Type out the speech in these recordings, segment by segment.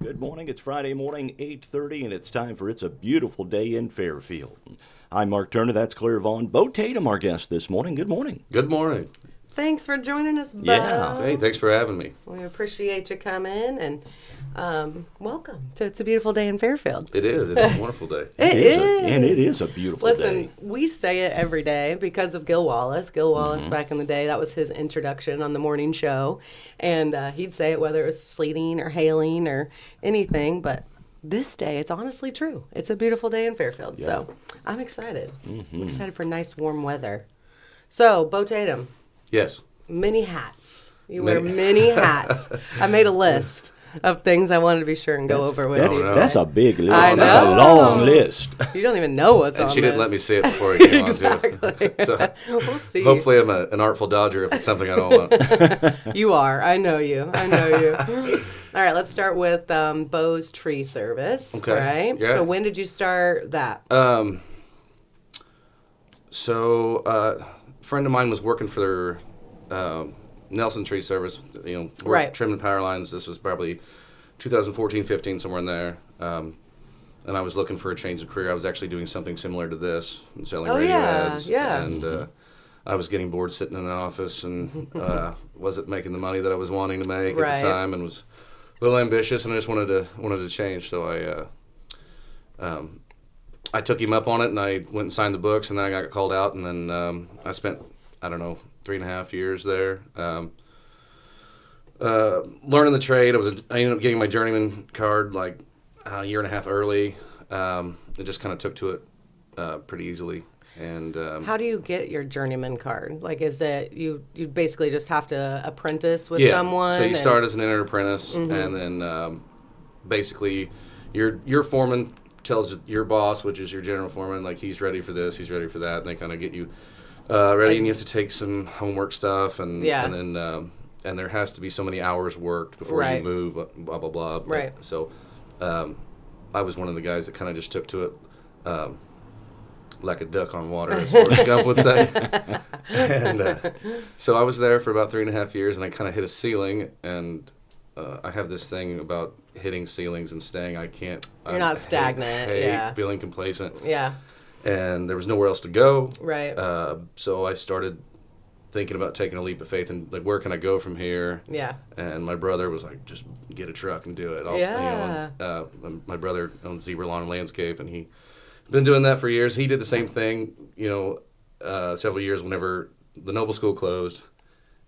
Good morning. It's Friday morning, 8:30, and it's time for It's a Beautiful Day in Fairfield. I'm Mark Turner. That's Claire Vaughn. Beau Tatum, our guest this morning. Good morning. Good morning. Thanks for joining us, Beau. Yeah. Hey, thanks for having me. We appreciate you coming, and welcome to It's a Beautiful Day in Fairfield. It is. It's a wonderful day. It is. And it is a beautiful Listen, day. we say it every day because of Gil Wallace. Gil Wallace, back in the day, that was his introduction on the morning show. And he'd say it whether it was sleeting or hailing or anything. But this day, it's honestly true. It's a beautiful day in Fairfield. Yeah. So I'm excited. I'm excited for nice, warm weather. So, Beau Tatum, Yes. many hats. You wear many hats. I made a list of things I wanted to be sure and go over with you. That's a big list. I That's a know. long list. You don't even know what's on And she didn't this. let me see it before it came on, Exactly. too. So We'll see. hopefully I'm an artful dodger if it's something I don't want. You are. I know you. I know you. All right, let's start with Beau's tree service. Okay. Right? Yeah. So when did you start that? A friend of mine was working for Nelson Tree Service, Right. trimming power lines. This was probably 2014, 15, somewhere in there. And I was looking for a change of career. I was actually doing something similar to this, selling Oh, radio yeah, ads. yeah. And I was getting bored sitting in an office and wasn't making the money that I was wanting to make at Right. the time, and was a little ambitious, and I just wanted to change. So I took him up on it, and I went and signed the books, and then I got called out, and then I spent, 3.5 years there. Learning the trade. I ended up getting my journeyman card like a year and a half early. It just kind of took to it pretty easily. And How do you get your journeyman card? Like, is it you basically just have to apprentice with yeah, someone? so you and- start as an entered apprentice, and then basically your foreman tells your boss, which is your general foreman, like he's ready for this, he's ready for that, and they kind of get you ready, and you have to take some homework stuff, and Yeah. and then and there has to be so many hours worked before Right. you move, blah blah blah. Right. So I was one of the guys that kind of just took to it like a duck on water, as Forrest Gump would say. And so I was there for about 3.5 years, and I kind of hit a ceiling, and I have this thing about hitting ceilings and staying. I can't. You're not stagnant, hate yeah. feeling complacent. Yeah. And there was nowhere else to go. Right. So I started thinking about taking a leap of faith and like, where can I go from here? Yeah. And my brother was like, just get a truck and do it. Yeah. My brother owns Zebra Lawn and Landscape, and he's been doing that for years. He did the same thing, several years whenever the Noble School closed.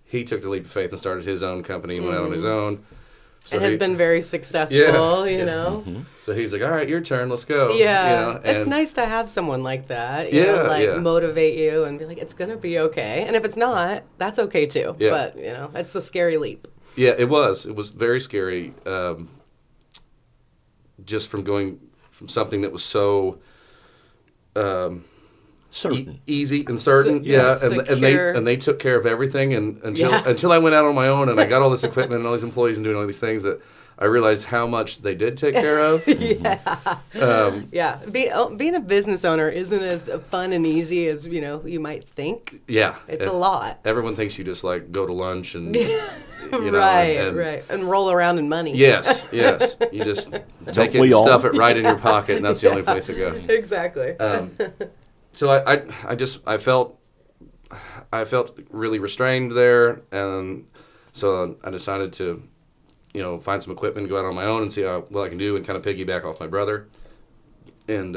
He took the leap of faith and started his own company and went out on his own. So It has been very successful, Yeah, you yeah. know? So he's like, all right, your turn, let's go. Yeah, it's and- nice to have someone like that. You know, Yeah, like yeah. motivate you and be like, it's gonna be okay. And if it's not, that's okay too. Yeah. But it's a scary leap. Yeah, it was. It was very scary. Just from going from something that was so Certain. easy and certain, yeah, and they took care of everything, and until I went out on my own and I got all this equipment and all these employees and doing all these things, that I realized how much they did take care of. Yeah, being a business owner isn't as fun and easy as you might think. Yeah, It's a lot. Everyone thinks you just like go to lunch and Right, and roll around in money. Yes, you just take it we and all? stuff it right in your pocket, and that's the only place it goes. Exactly. So I felt really restrained there, and so I decided to, find some equipment, go out on my own, and see what I can do, and kind of piggyback off my brother. And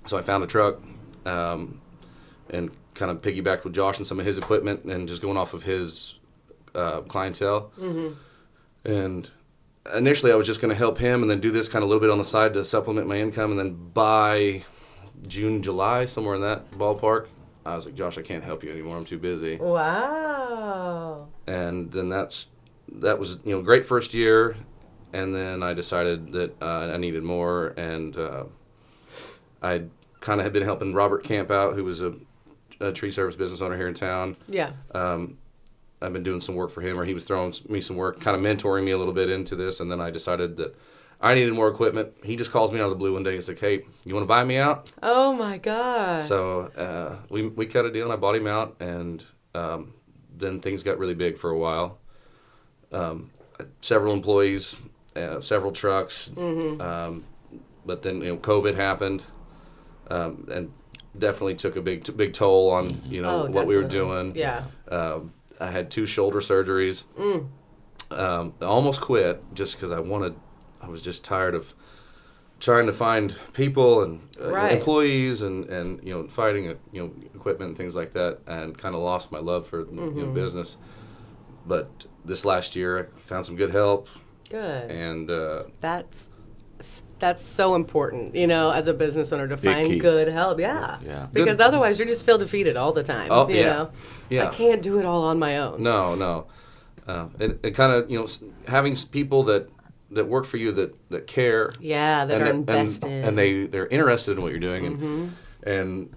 so I found a truck, and kind of piggybacked with Josh and some of his equipment, and just going off of his clientele. Mm-hmm. And initially, I was just going to help him, and then do this kind of a little bit on the side to supplement my income, and then by June, July, somewhere in that ballpark, I was like, Josh, I can't help you anymore. I'm too busy. Wow. And then that was great first year, and then I decided that I needed more, and I kind of had been helping Robert Camp out, who was a tree service business owner here in town. Yeah. I've been doing some work for him, or he was throwing me some work, kind of mentoring me a little bit into this, and then I decided that I needed more equipment. He just calls me out of the blue one day. He's like, hey, you want to buy me out? Oh, my gosh. So we cut a deal, and I bought him out, and then things got really big for a while. Several employees, several trucks. But then COVID happened, and definitely took a big toll on Oh, what we were definitely. doing. Yeah. I had 2 shoulder surgeries. I almost quit just because I was just tired of trying to find people and Right. employees and fighting equipment and things like that, and kind of lost my love for business. But this last year, I found some good help, Good. and That's so important, as a business owner to Big find key. good help. Yeah. Yeah. Because otherwise you just feel defeated all the time. Oh, you yeah. know? Yeah. I can't do it all on my own. no, it kind of having people that work for you that care. Yeah, that and are that- invested. and they're interested in what you're doing, and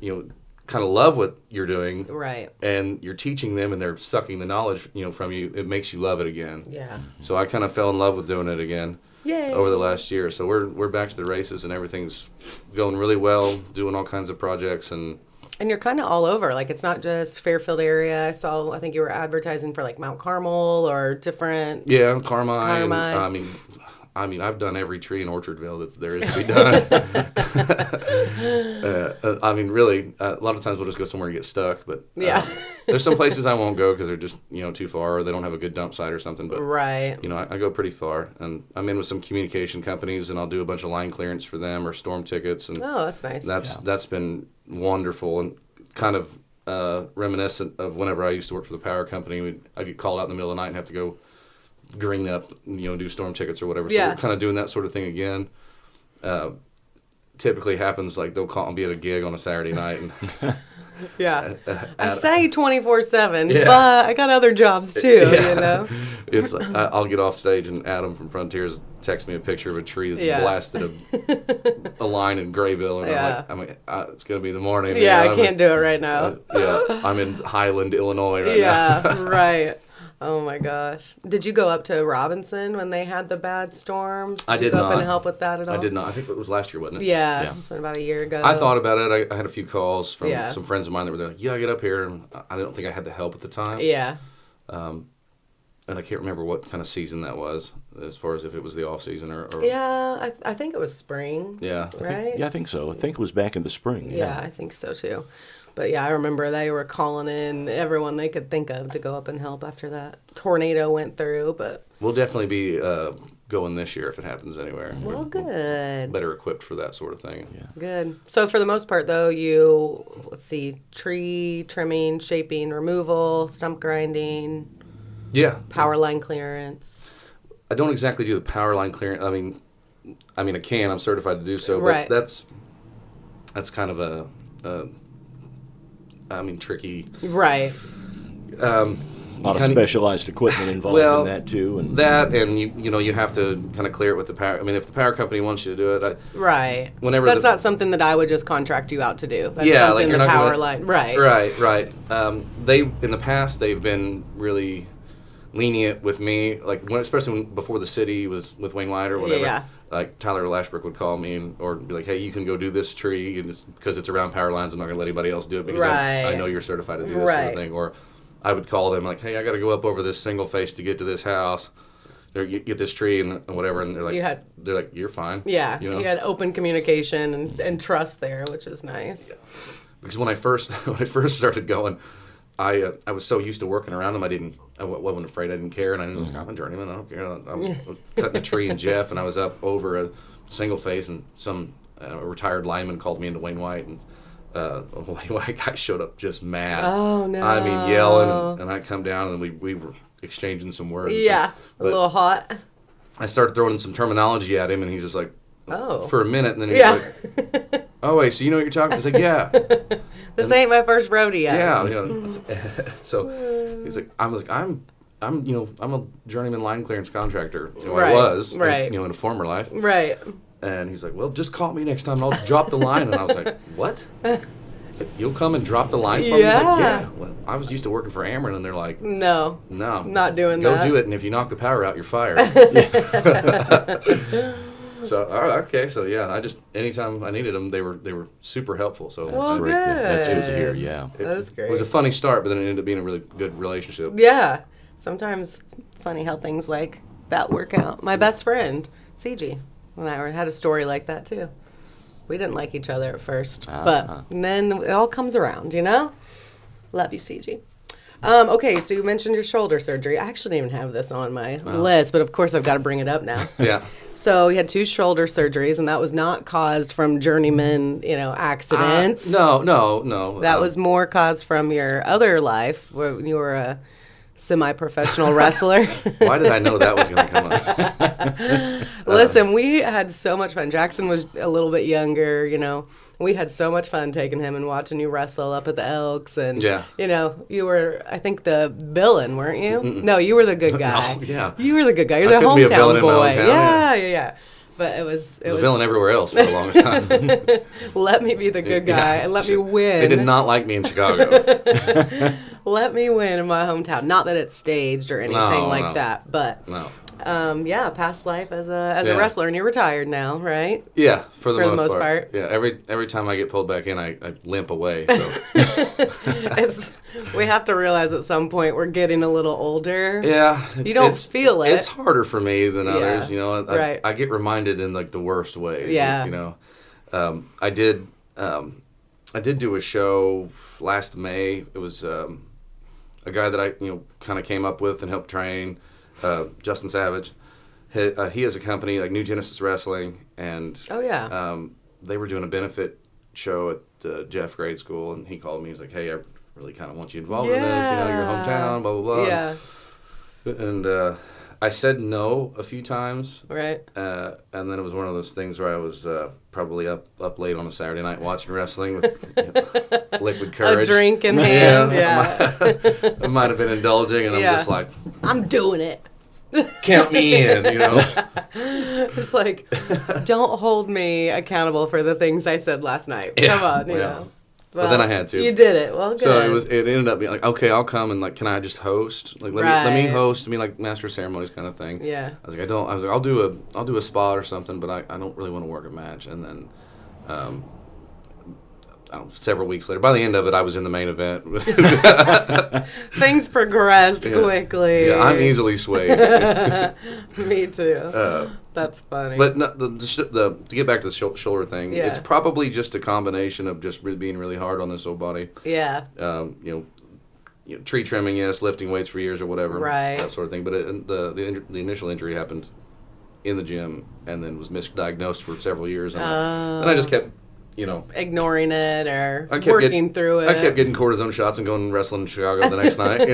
kind of love what you're doing, Right. and you're teaching them, and they're sucking the knowledge from you. It makes you love it again. Yeah. So I kind of fell in love with doing it again. Yay. Over the last year. So we're back to the races, and everything's going really well, doing all kinds of projects. And And you're kind of all over. Like, it's not just Fairfield area. I think you were advertising for like Mount Carmel or different. yeah, Carmine. Carmine. I mean, I've done every tree in Orchardville that there is to be done. Really, a lot of times we'll just go somewhere and get stuck. But Yeah. there's some places I won't go because they're just too far, or they don't have a good dump site or something. But Right. I go pretty far, and I'm in with some communication companies, and I'll do a bunch of line clearance for them or storm tickets, and Oh, that's nice. that's been wonderful and kind of reminiscent of whenever I used to work for the power company. I'd get called out in the middle of the night and have to go green up, do storm tickets or whatever. So Yeah. we're kind of doing that sort of thing again. Typically happens like they'll call and be at a gig on a Saturday night, and Yeah. I at- say 24/7, Yeah. but I got other jobs too, Yeah. I'll get off stage and Adam from Frontiers texts me a picture of a tree that's Yeah. blasted a line in Grayville, and Yeah. it's gonna be the morning. Yeah, man. I can't do it right now. I'm in Highland, Illinois right Yeah, now. right. Oh my gosh. Did you go up to Robinson when they had the bad storms? I you did go up not. and help with that at all? I did not. I think it was last year, wasn't it? Yeah, Yeah. it's been about a year ago. I thought about it. I had a few calls from Yeah. some friends of mine that were like, "Yeah, get up here." And I don't think I had the help at the time. Yeah. And I can't remember what kind of season that was, as far as if it was the off season or Yeah, I think it was spring. Yeah. Right? Yeah, I think so. I think it was back in the spring. Yeah, I think so too. But yeah, I remember they were calling in everyone they could think of to go up and help after that tornado went through. But We'll definitely be going this year if it happens anywhere. well, We're good, better equipped for that sort of thing. Yeah. good. So for the most part, though, let's see, tree trimming, shaping, removal, stump grinding, Yeah. power line clearance. I don't exactly do the power line clearance. I mean, I can. I'm certified to do so, but Right. that's kind of a tricky. Right. A lot of kinda- specialized equipment involved Well, in that too, and That and you have to kind of clear it with the power. I mean, if the power company wants you to do it, Right. Whenever That's the- not something that I would just contract you out to do. That's Yeah, something like you're the not power gonna- line. Right. Right. They in the past they've been really lenient with me, like especially before the city was with Wayne White or whatever. Yeah. Like Tyler Lashbrook would call me or be like, "Hey, you can go do this tree, and it's because it's around power lines. I'm not going to let anybody else do it because I Right. know you're certified to do this sort Right. of thing." Or I would call them like, "Hey, I got to go up over this single face to get to this house, or get this tree and whatever," and they're like, "You're fine." Yeah. You know? You had open communication and trust there, which is nice. Because when I first started going, I was so used to working around them. I wasn't afraid. I didn't care, and I was like, I'm a journeyman. I don't care. I was cutting a tree in Jeff, and I was up over a single phase, and some retired lineman called me into Wayne White, and a Wayne White guy showed up just mad. Oh, no. I mean, yelling, and I come down, and we were exchanging some words. Yeah. A But little hot. I started throwing in some terminology at him, and he's just like, Oh. for a minute, and then he Yeah. was like, "Oh wait, so you know what you're talking?" I was like, "Yeah." This ain't my first rodeo. Yeah. So he's like, I'm a journeyman line clearance contractor. I Right, was, right. in a former life. Right. And he's like, well, just call me next time and I'll drop the line. And I was like, what? He's like, you'll come and drop the line for me? He's like, Yeah. yeah. Well, I was used to working for Ameren, and they're like, No. no. Not doing Go that. do it, and if you knock the power out, you're fired. So, okay. So, yeah, anytime I needed them, they were super helpful. So Well, great. That's good to good. hear. Yeah. That's It was a great. funny start, but then it ended up being a really good relationship. Yeah. Sometimes it's funny how things like that work out. My best friend, CG, and I had a story like that too. We didn't like each other at first, but then it all comes around, you know? Love you, CG. Okay, so you mentioned your shoulder surgery. I actually didn't even have this on my list, but of course I've got to bring it up now. Yeah. So you had 2 shoulder surgeries, and that was not caused from journeyman, accidents. No. That was more caused from your other life, where you were a semi-professional wrestler. Why did I know that was going to come up? Listen, we had so much fun. Jackson was a little bit younger, We had so much fun taking him and watching you wrestle up at the Elks. And, you were, I think, the villain, weren't you? Mm-mm. No, you were the good guy. No, yeah. You were the good guy. You're I the couldn't be a hometown villain in my boy. hometown, Yeah. But it was I was a villain everywhere else for the longest time. Let me be the good guy and let me win. They did not like me in Chicago. Let me win in my hometown. Not that it's staged or anything like that, but no. Past life as a wrestler, and you're retired now, right? Yeah, for the most part. part. Yeah, every time I get pulled back in, I limp away. So. We have to realize at some point we're getting a little older. Yeah, you don't feel it. It's harder for me than others. Right. I get reminded in like the worst ways. Yeah. I did do a show last May. It was a guy that I kind of came up with and helped train, Justin Savage. He has a company like New Genesis Wrestling, and they were doing a benefit show at the Jeff Grade School, and he called me. He's like, "Hey, I really kind of want you involved in this. Your hometown, blah blah blah." Yeah. And I said no a few times. Right. And then it was one of those things where I was probably up late on a Saturday night watching wrestling with liquid courage. A drink in hand. I might have been indulging, and I'm just like, I'm doing it. Count me in, It's like, don't hold me accountable for the things I said last night. Yeah, Come on, you know. Well, but then I had to. You did it. Well, good. So it ended up being like, okay, I'll come and like, can I just host? Like, let me host. Like master of ceremonies kind of thing. Yeah. I was like, I'll do a spot or something, but I don't really want to work a match. And then, several weeks later, by the end of it, I was in the main event. Things progressed quickly. Yeah, I'm easily swayed. Me too. That's funny. But to get back to the shoulder thing, it's probably just a combination of just being really hard on this old body. Yeah. Tree trimming, yes, lifting weights for years or whatever, right? That sort of thing. But the initial injury happened in the gym, and then was misdiagnosed for several years, and I just kept. Ignoring it or working through it. I kept getting cortisone shots and going and wrestling in Chicago the next night,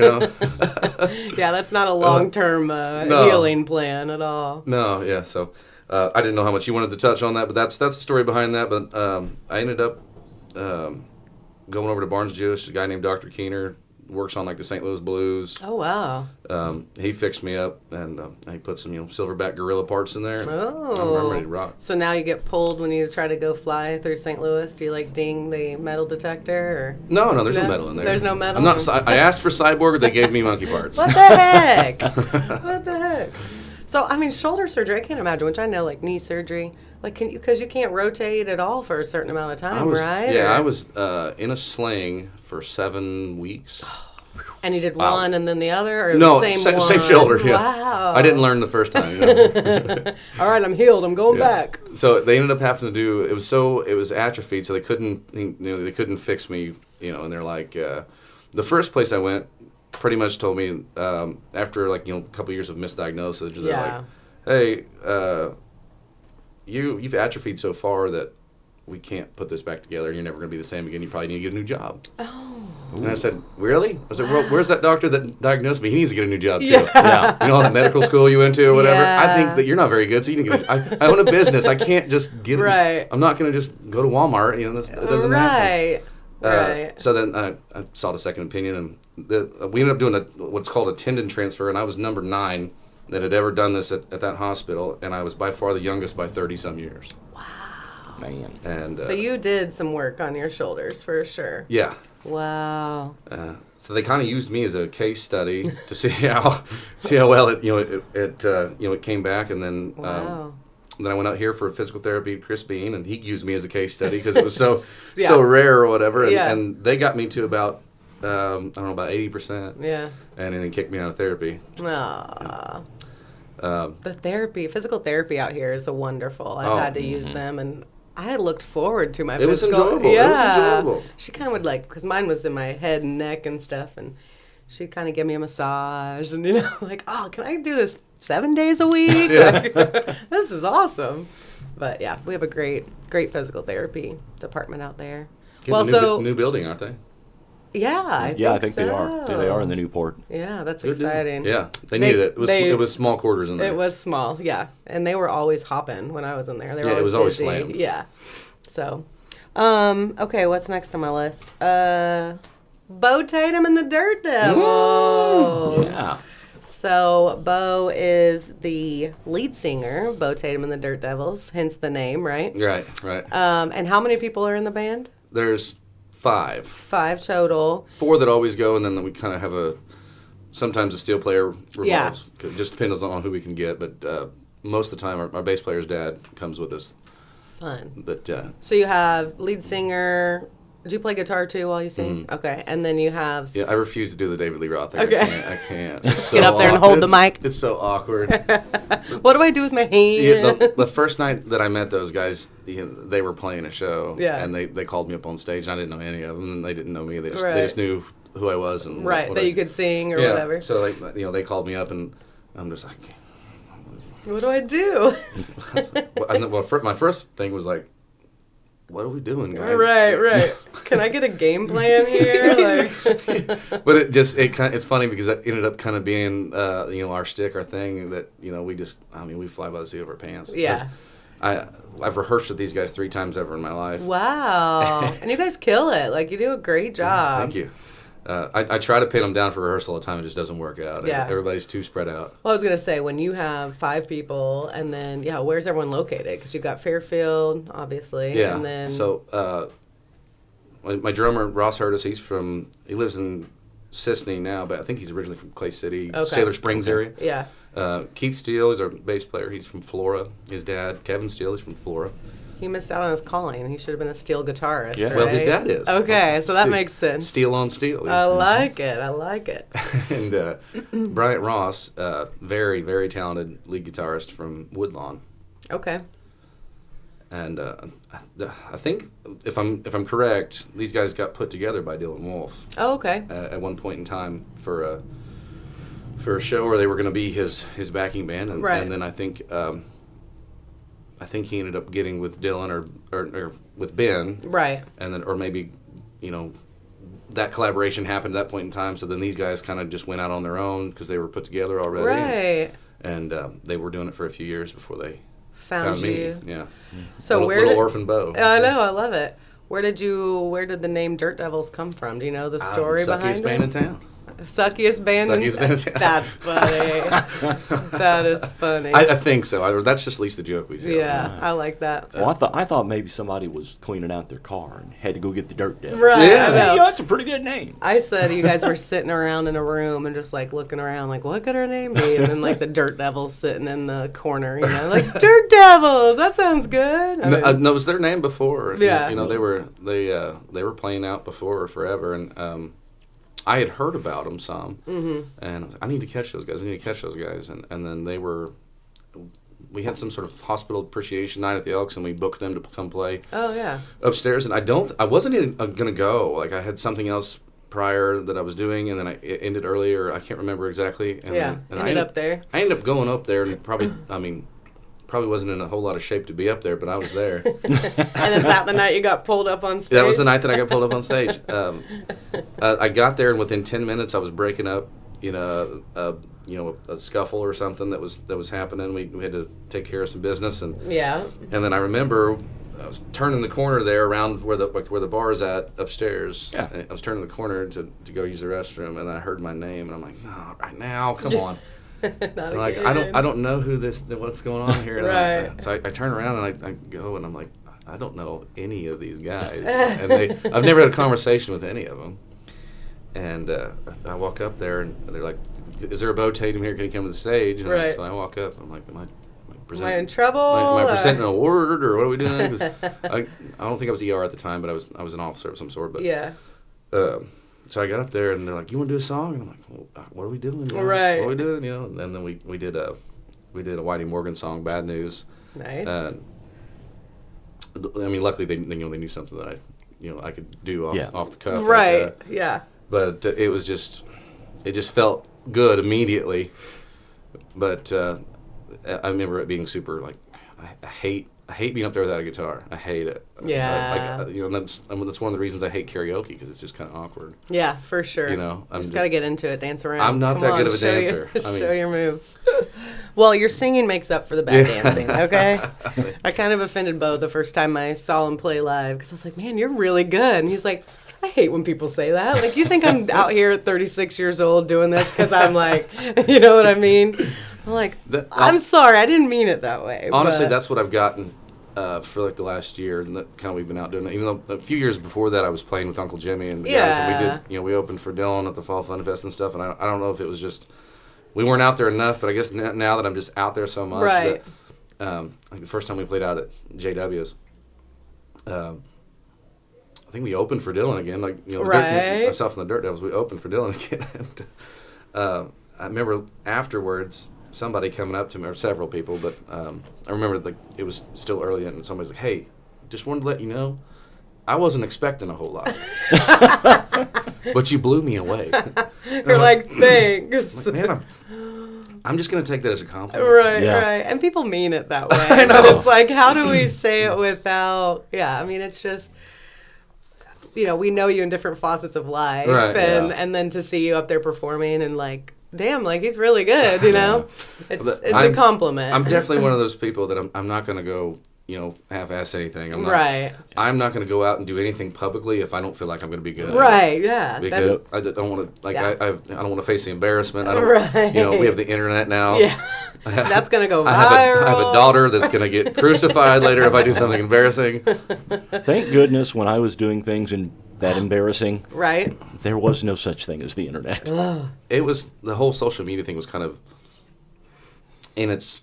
Yeah, that's not a long-term healing plan at all. No, yeah. So I didn't know how much you wanted to touch on that, but that's the story behind that. But I ended up going over to Barnes Jewish, a guy named Dr. Keener, works on like the St. Louis Blues. Oh, wow. He fixed me up, and he put some silverback gorilla parts in there. Oh. I'm ready to rock. So now you get pulled when you try to go fly through St. Louis. Do you ding the metal detector? Or? No, there's no metal in there. There's no metal? I'm not. I asked for cyborg, they gave me monkey parts. What the heck? What the heck? So, shoulder surgery, I can't imagine, which I know, like knee surgery, like, because you can't rotate at all for a certain amount of time, right? Yeah, I was in a sling for 7 weeks. And you did one and then the other? Or no, the same shoulder, yeah. Wow. I didn't learn the first time. All right, I'm healed, I'm going back. So they ended up having to do, it was atrophied, so they couldn't fix me, and they're like, the first place I went pretty much told me, after like, a couple years of misdiagnosis, they're like, hey, you've atrophied so far that we can't put this back together, and you're never going to be the same again. You probably need to get a new job. Oh. And I said, really? I said, well, where's that doctor that diagnosed me? He needs to get a new job, too. Yeah. All that medical school you went to or whatever. Yeah. I think that you're not very good, so you need to get I own a business. I can't just get right. I'm not going to just go to Walmart. That doesn't happen. Right. So then I sought a second opinion, and we ended up doing what's called a tendon transfer, and I was number 9 that had ever done this at that hospital, and I was by far the youngest by 30-some years. Wow. Man. And so you did some work on your shoulders for sure. Yeah. Wow. So they kind of used me as a case study to see how well it came back, and then then I went out here for physical therapy, Chris Bean, and he used me as a case study because it was so rare or whatever, and they got me to about about 80%. Yeah. And then kicked me out of therapy. Aww. The physical therapy out here is wonderful. I've had to use them, and I had looked forward to my It was physical. enjoyable. Yeah. It was enjoyable. She kind of would because mine was in my head and neck and stuff, and she'd kind of give me a massage, and like, oh, can I do this 7 days a week? Like, this is awesome. But yeah, we have a great physical therapy department out there. Getting a new building, aren't they? Yeah, I think they are. so. They are in the Newport. Yeah, that's Good deal. exciting. Yeah, they needed it. It was small quarters in there. It was small, yeah. And they were always hopping when I was in there. They were it was always busy. slammed. Yeah. So, okay, what's next on my list? Beau Tatum and the Dirt Devils. Yeah. So, Beau is the lead singer, Beau Tatum and the Dirt Devils, hence the name, right? Right. And how many people are in the band? There's 5. 5 total. 4 that always go, and then we kind of have sometimes a steel player revolves. Yeah. It just depends on who we can get, but most of the time our bass player's dad comes with us. Fun. But So you have lead singer. Do you play guitar too while you sing? Okay, and then you have. yeah, I refuse to do the David Lee Roth thing. Okay. I can't. It's Get up there and hold the mic. It's so awkward. What do I do with my hand? Yeah, the first night that I met those guys, they were playing a show, and they called me up on stage. And I didn't know any of them, and they didn't know me. They just knew who I was and what that you could sing or whatever. So they called me up, and I'm just like, what do I do? my first thing was like, what are we doing, guys? Right. Can I get a game plan here? But it's funny because that ended up kind of being our shtick, our thing that we fly by the seat of our pants. Yeah. I've rehearsed with these guys 3 times ever in my life. Wow. And you guys kill it. Like, you do a great job. Thank you. I try to pin them down for rehearsal all the time. It just doesn't work out. Yeah. Everybody's too spread out. Well, I was going to say, when you have 5 people, and then, where's everyone located? Because you've got Fairfield, obviously. Yeah. And then... So, my drummer, Ross Hurtis, he lives in Sisney now, but I think he's originally from Clay City, Sailor Springs area. Yeah. Keith Steele is our bass player. He's from Flora. His dad, Kevin Steele, is from Flora. He missed out on his calling. He should have been a steel guitarist, Yeah. right? Well, his dad is. Okay, so that makes sense. Steel on steel. I like it. And Bryant Ross, very, very talented lead guitarist from Woodlawn. Okay. And I think, if I'm correct, these guys got put together by Dylan Wolf. Oh, okay. At one point in time for a show where they were going to be his backing band, and, right. and then I think he ended up getting with Dylan or with Ben. Right. And then, or maybe, that collaboration happened at that point in time. So then these guys kind of just went out on their own because they were put together already. Right. And they were doing it for a few years before they found me. you. Yeah. So little orphan Beau. I know. I love it. Where did the name Dirt Devils come from? Do you know the story behind it? Suckiest band in town. Suckiest band in town. That's funny. That is funny. I think so. That's just at least the joke we say. Yeah, I like that. Well, I thought maybe somebody was cleaning out their car and had to go get the Dirt Devil. Right. Yeah. I know. That's a pretty good name. I said you guys were sitting around in a room and just like looking around, like, what could her name be? And then like the Dirt Devils sitting in the corner, like Dirt Devils. That sounds good. No, it was their name before. Yeah. They were playing out before forever, and I had heard about them some, and I was like, I need to catch those guys. And then we had some sort of hospital appreciation night at the Elks, and we booked them to come play. Oh yeah. Upstairs, and I wasn't even gonna go. Like, I had something else prior that I was doing, and then it ended earlier. I can't remember exactly. And ended up there. I ended up going up there, and probably wasn't in a whole lot of shape to be up there, but I was there. And is that the night you got pulled up on stage? That was the night that I got pulled up on stage. I got there, and within 10 minutes, I was breaking up, a scuffle or something that was happening. We had to take care of some business, and then I remember I was turning the corner there around where the bar is at upstairs. Yeah. I was turning the corner to go use the restroom, and I heard my name, and I'm like, no, right now, come on. Not like, again. I don't know what's going on here. Right. So I turn around and I go, and I'm like, I don't know any of these guys, and I've never had a conversation with any of them. And I walk up there, and they're like, "Is there a Beau Tatum here? Can you come to the stage?" And right. so I walk up. I'm like, Am I in trouble? Am I presenting an award, or what are we doing? 'Cause I don't think I was ER at the time, but I was an officer of some sort. But yeah. So I got up there, and they're like, "You want to do a song?" And I'm like, well, "What are we doing? Right. What are we doing?" And then we did we did a Whitey Morgan song, Bad News. Nice. I mean, luckily they knew something that I could do off the cuff. Right. Like that. Yeah. But it just felt good immediately. But I remember it being super like, I hate being up there without a guitar. I hate it. Yeah. That's one of the reasons I hate karaoke, because it's just kind of awkward. Yeah, for sure. I'm just got to get into it, dance around. I'm not Come that on, good of a show dancer. Show your moves. Well, your singing makes up for the bad dancing, okay? I kind of offended Beau the first time I saw him play live, because I was like, man, you're really good. And he's like, I hate when people say that. Like, you think I'm out here at 36 years old doing this because I'm like, you know what I mean? I'm like, I'm sorry, I didn't mean it that way. Honestly, but that's what I've gotten for like the last year, and that kind of we've been out doing it. Even though a few years before that, I was playing with Uncle Jimmy and the guys, and we did, we opened for Dylan at the Fall Fun Fest and stuff. And I don't know if it was just we weren't out there enough, but I guess now that I'm just out there so much, right? That, like the first time we played out at JW's, I think we opened for Dylan again. Like right. Myself and the Dirt Devils, we opened for Dylan again. And, I remember afterwards, somebody coming up to me, or several people, but I remember like it was still early, and somebody's like, "Hey, just wanted to let you know, I wasn't expecting a whole lot, but you blew me away." You're like, thanks. Like, man, I'm just gonna take that as a compliment. Right, right. And people mean it that way. I know. But it's like, how do we say it without? Yeah, I mean, it's just. We know you in different facets of life, right, and then to see you up there performing and like, damn, like he's really good, It's a compliment. I'm definitely one of those people that I'm not going to go, half-ass anything. I'm not going to go out and do anything publicly if I don't feel like I'm going to be good. Right, yeah. Because I don't want to, I don't want to face the embarrassment. I don't, we have the internet now. Yeah. That's going to go viral. I have a daughter that's going to get crucified later if I do something embarrassing. Thank goodness when I was doing things that embarrassing, right? There was no such thing as the internet. It was, the whole social media thing was kind of in its,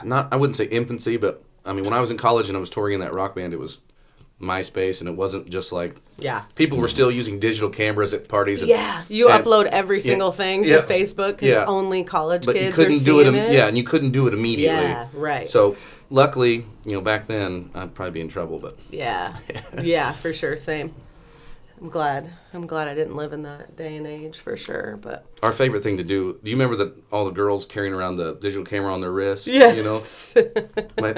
I wouldn't say infancy, but I mean, when I was in college and I was touring in that rock band, it was MySpace, and it wasn't just like, people were still using digital cameras at parties. And, you upload every single thing to Facebook because only college but kids you couldn't are do seeing it. Yeah, and you couldn't do it immediately. Yeah, right. So luckily, back then I'd probably be in trouble, but yeah, for sure, same. I'm glad I didn't live in that day and age for sure. But our favorite thing to do you remember all the girls carrying around the digital camera on their wrist? Yes.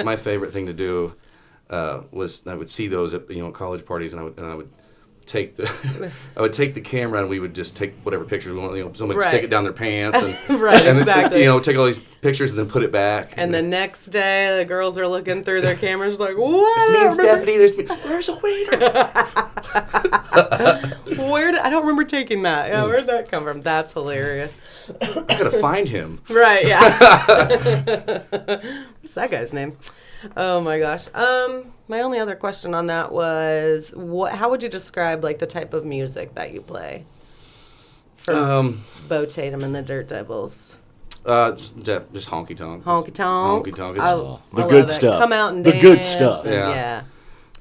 My favorite thing to do was I would see those at college parties, and I would take the camera, and we would just take whatever pictures we want. Somebody stick it down their pants, and exactly. Then, take all these pictures and then put it back. And the next day, the girls are looking through their cameras like, what? There's me and Stephanie. Where's a waiter? I don't remember taking that. Yeah, where'd that come from? That's hilarious. I gotta find him. Right, yeah. What's that guy's name? Oh my gosh. My only other question on that was, how would you describe like the type of music that you play for Beau Tatum and the Dirt Devils? Just honky tonk. Honky tonk. Honky tonk. The good stuff. Come out and the dance. good stuff. Yeah.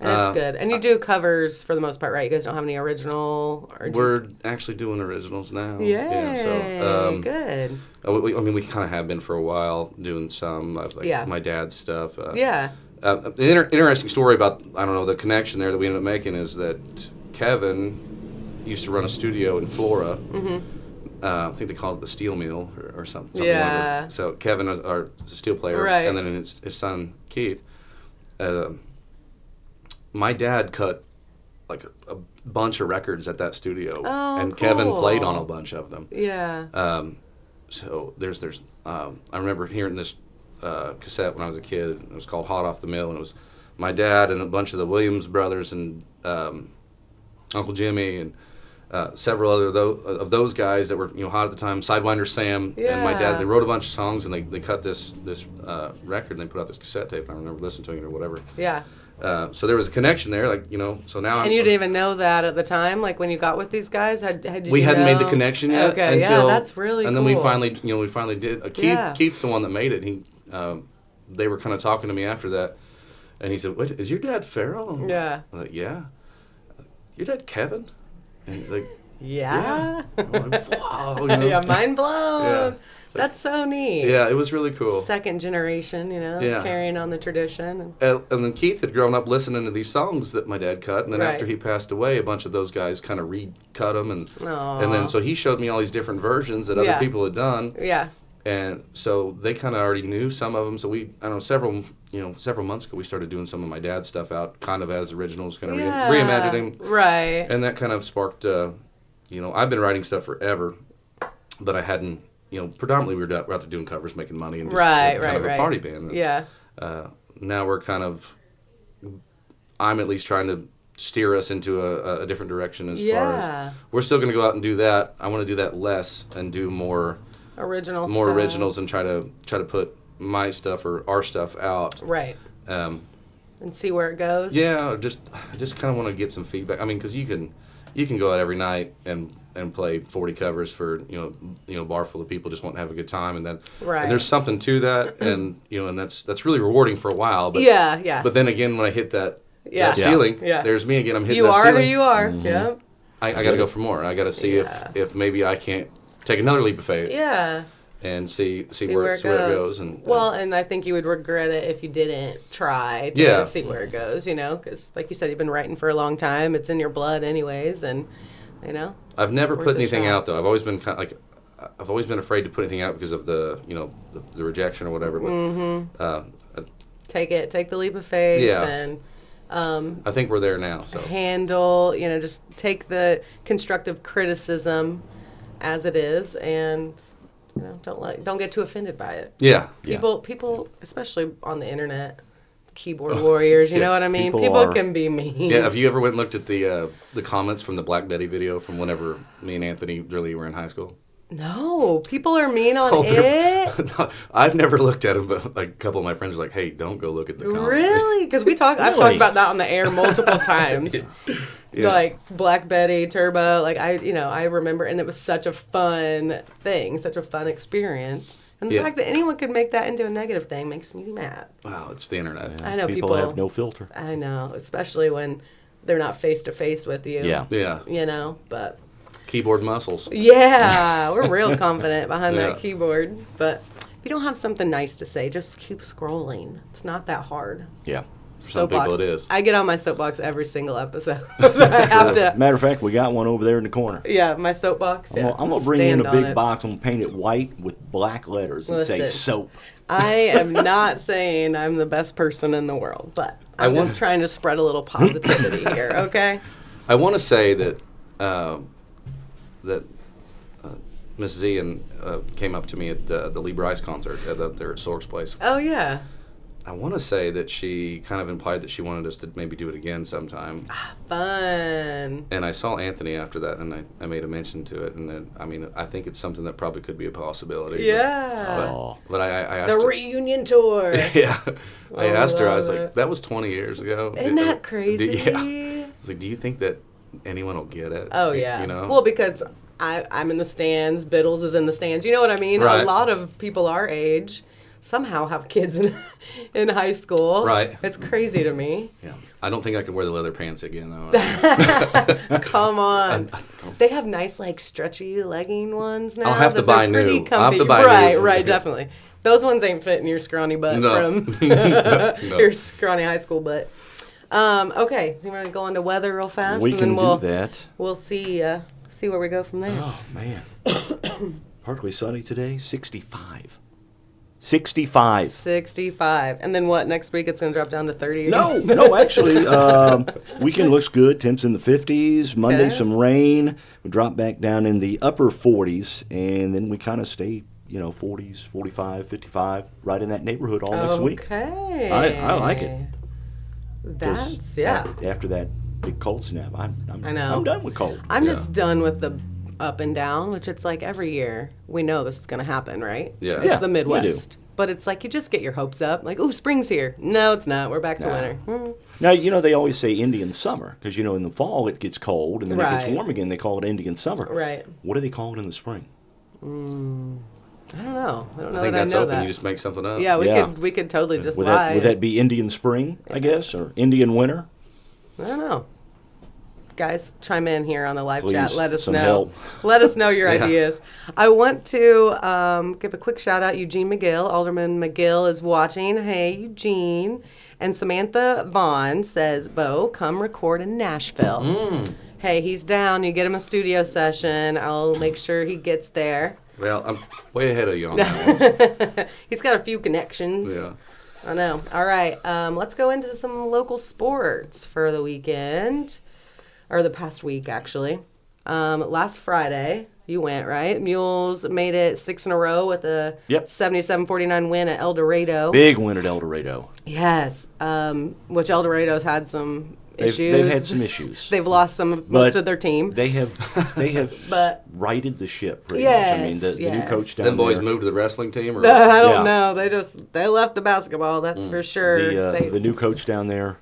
And it's good. And you do covers for the most part, right? You guys don't have any original? We're actually doing originals now. Yay, yeah, so good. We kind of have been for a while doing some of my dad's stuff. An interesting story about, the connection there that we ended up making is that Kevin used to run a studio in Flora. Mm-hmm. I think they called it the Steel Mill or something. Yeah. So Kevin is a steel player, right. And then his son Keith. My dad cut like a bunch of records at that studio, and cool. Kevin played on a bunch of them. Yeah. So there's I remember hearing this cassette when I was a kid. It was called Hot Off the Mill, and it was my dad and a bunch of the Williams brothers and Uncle Jimmy and several other of those guys that were hot at the time. Sidewinder Sam and my dad. They wrote a bunch of songs, and they cut this record, and they put out this cassette tape. And I remember listening to it or whatever. Yeah. So there was a connection there, so now. And you didn't even know that at the time, like when you got with these guys. We hadn't made the connection yet. Okay, until, that's really and cool. then we finally did. Keith's the one that made it. They were kind of talking to me after that, and he said, "Wait, is your dad Farrell?" Yeah. I'm like, "Yeah." Your dad Kevin? And he's like, Yeah. I'm like, wow. Yeah, mind blown. Yeah. That's so neat. Yeah, it was really cool. Second generation, Yeah. carrying on the tradition. And then Keith had grown up listening to these songs that my dad cut, and then Right. after he passed away, a bunch of those guys kind of recut them, and Aw. then so he showed me all these different versions that other Yeah. people had done, Yeah. and so they kind of already knew some of them. So I don't know, several months ago, we started doing some of my dad's stuff out, kind of as originals, kind of Yeah. reimagining, Right. and that kind of sparked. I've been writing stuff forever, but I hadn't. Predominantly we were out there doing covers, making money, and just Right, kind of right. a party band. Yeah. Now we're kind of, I'm at least trying to steer us into a different direction as far Yeah. as, we're still going to go out and do that. I want to do that less and do more Original originals and try to put my stuff or our stuff out. Right. Um, And see where it goes. yeah, I just kind of want to get some feedback. I mean, because you can go out every night and play 40 covers for bar full of people just want to have a good time, and then Right. and there's something to that, and and that's really rewarding for a while. But Yeah. But then again, when I hit that Yeah. ceiling, Yeah. there's me again. I'm hitting You that are ceiling. who you are. Yeah. I got to go for more. I got to see Yeah. if maybe I can't take another leap of faith Yeah. and see where it goes. And well, and I think you would regret it if you didn't try to Yeah. see where it goes, because like you said, you've been writing for a long time. It's in your blood anyways, and I've never it's worth put a anything shot. out though. I've always been I've always been afraid to put anything out because of the rejection or whatever. But take the leap of faith Yeah. and I think we're there now. So handle, just take the constructive criticism as it is, and don't get too offended by it. yeah. People, especially on the internet, keyboard warriors. You Yeah. know what I mean? People People are- can be mean. Yeah, have you ever went and looked at the comments from the Black Betty video from whenever me and Anthony really were in high school? No, people are mean on they're- it. No, I've never looked at them, but like a couple of my friends are like, "Hey, don't go look at the comments." Really? Because I've talked Really? about that on the air multiple times. Yeah. Like Black Betty, Turbo. Like I remember, and it was such a fun thing, such a fun experience. And the Yeah. fact that anyone could make that into a negative thing makes me mad. Wow, it's the internet. I know people people have no filter. I know, especially when they're not face to face with you. Yeah. Yeah, But keyboard muscles. yeah, we're real confident behind Yeah. that keyboard. But if you don't have something nice to say, just keep scrolling. It's not that hard. Yeah. For some people, it is. I get on my soapbox every single episode. I have to. Matter of fact, we got one over there in the corner. Yeah, my soapbox. Yeah, I'm gonna bring in stand a on big it. box. I'm gonna paint it white with black letters and say Listen. soap. I am not saying I'm the best person in the world, but I'm want- just trying to spread a little positivity here, okay? I want to say that Miss Z came up to me at the Lee Bryce concert there at Sork's place. Oh, yeah. I want to say that she kind of implied that she wanted us to maybe do it again sometime. Fun. And I saw Anthony after that, and I made a mention to it. And then, I mean, I think it's something that probably could be a possibility. Yeah. Oh. But I asked The her. reunion tour. Yeah. I Oh, asked her, I was love like, it. that was 20 years ago. Isn't that crazy? Yeah. I was like, do you think that anyone will get it? Oh, yeah. You know? Well, because I'm in the stands, Biddles is in the stands. You know what I mean? Right. A lot of people our age somehow have kids in high school. Right. It's crazy to me. Yeah. I don't think I could wear the leather pants again, though. Come on. I- They have nice, like, stretchy legging ones now. I'll have to that they're buy pretty new. I'll have to buy new right, for right, you. definitely. Those ones ain't fitting your scrawny butt No. from No. your scrawny high school butt. Okay, you want to go on to weather real fast? We and can then we'll, do that. We'll see where we go from there. Oh man, partly sunny today. 65. 65. 65. And then what, next week it's going to drop down to 30? No, actually, weekend looks good. Temps in the 50s. Monday, Okay. some rain. We drop back down in the upper 40s, and then we kind of stay, 40s, 45, 55, right in that neighborhood all next week. Okay. I like it. 'Cause That's, yeah. After that big cold snap, I know. I'm done with cold. I'm Yeah. just done with the up and down, which it's like every year we know this is going to happen, right? Yeah. It's Yeah, the we do. Midwest. But it's like you just get your hopes up. Like, ooh, spring's here. No, it's not. We're back to Nah. winter. Now, they always say Indian summer because, in the fall it gets cold and then it Right. gets warm again. They call it Indian summer. Right. What do they call it in the spring? I don't know. I don't know I think that that's I know open. that. You just make something up. Yeah, Yeah. we could totally just Would lie. that be Indian spring, I guess, or Indian winter? I don't know. guys, chime in here on the live chat. Please, Let us some know. help. Let us know your Yeah. ideas. I want to give a quick shout out. Eugene McGill, Alderman McGill, is watching. Hey, Eugene. And Samantha Vaughn says, Beau, come record in Nashville. Hey, he's down. You get him a studio session. I'll make sure he gets there. Well, I'm way ahead of you on that one. He's got a few connections. Yeah. I know. All right. Let's go into some local sports for the weekend, or the past week, actually. Last Friday, you went, right? Mules made it 6 in a row with a Yep. 77-49 win at El Dorado. Big win at El Dorado. Yes. Which El Dorado's had some issues. They've had some issues. They've lost most of their team. They have But- righted the ship pretty much. I mean, the new Yes. coach down Them boys there. moved to the wrestling team? Or I don't Yeah. know. They left the basketball. That's for sure. The new coach down there,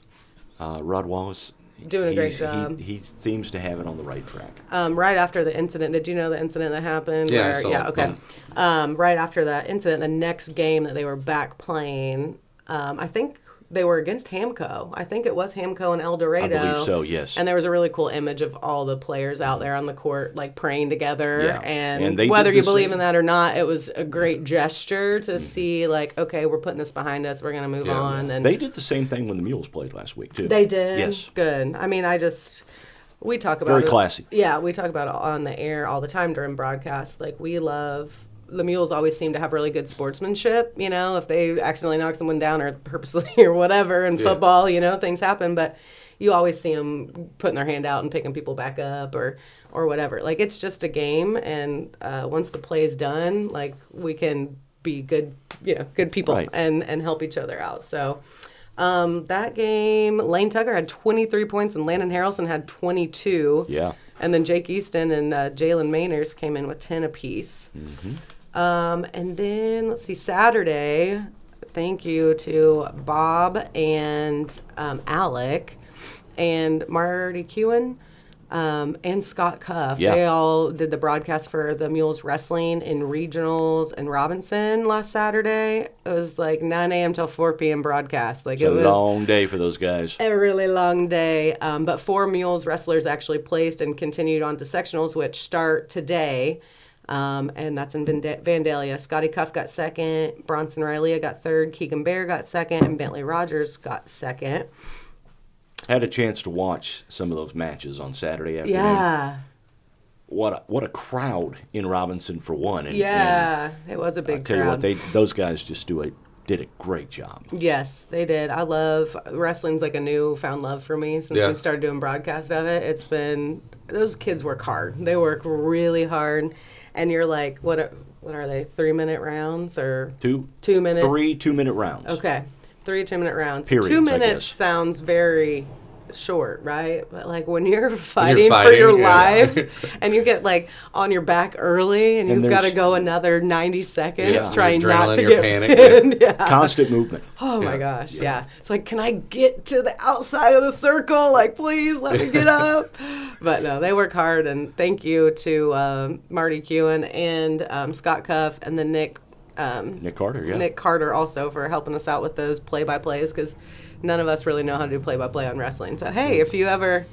Rod Wallace. Doing a great job. He seems to have it on the right track. Right after the incident, did you know the incident that happened? Yeah, I saw it. Okay. Right after that incident, the next game that they were back playing, I think they were against Hamco. I think it was Hamco and El Dorado. I believe so, yes. And there was a really cool image of all the players out there on the court, like praying together. Yeah. And they whether did you the believe same. in that or not, it was a great gesture to see, like, okay, we're putting this behind us. We're going to move Yeah. on. And They did the same thing when the Mules played last week, too. they did? Yes. Good. I mean, we talk about Very it. classy. Yeah, we talk about it on the air all the time during broadcasts. Like, we love, the Mules always seem to have really good sportsmanship, you know, if they accidentally knock someone down or purposely or whatever in football, you know, things happen. But you always see them putting their hand out and picking people back up or whatever. Like, it's just a game. And once the play's done, like, we can be good, you know, good people Right. and help each other out. So that game, Lane Tucker had 23 points and Landon Harrelson had 22. Yeah. And then Jake Easton and Jalen Mainers came in with 10 apiece. And then, let's see, Saturday, thank you to Bob and Alec and Marty Kewen and Scott Cuff. Yeah. They all did the broadcast for the Mules Wrestling in regionals in Robinson last Saturday. It was like 9 a.m. till 4 p.m. broadcast. Like, It's it a was long day for those guys. a really long day. But 4 Mules wrestlers actually placed and continued on to sectionals, which start today. And that's in Vandalia. Scotty Cuff got second. Bronson Riley got third. Keegan Bear got second. And Bentley Rogers got second. Had a chance to watch some of those matches on Saturday afternoon. Yeah. What a crowd in Robinson for one. And, Yeah. It was a and big I tell crowd. you what, those guys just did a great job. Yes, they did. I love wrestling's like a newfound love for me since Yeah. we started doing broadcast of it. It's been those kids work hard. They work really hard, and you're like, what are they? 3-minute rounds or 2 2-minute? 3 2-minute rounds. Okay, 3 2-minute rounds. Periods, 2 I minutes guess. sounds very short, right? But like when you're fighting, for fighting, your yeah. life and you get like on your back early and And you've got to there's- go another 90 seconds Yeah. trying Your not adrenaline, to your get panic, pinned. Yeah. Constant movement. Oh my Yeah. gosh, yeah. It's like, can I get to the outside of the circle? Like, please let me get up. But no, they work hard, and thank you to Marty Kewen and Scott Cuff and then Nick Carter, yeah. Nick Carter also for helping us out with those play-by-plays because none of us really know how to do play-by-play on wrestling. So hey, if you ever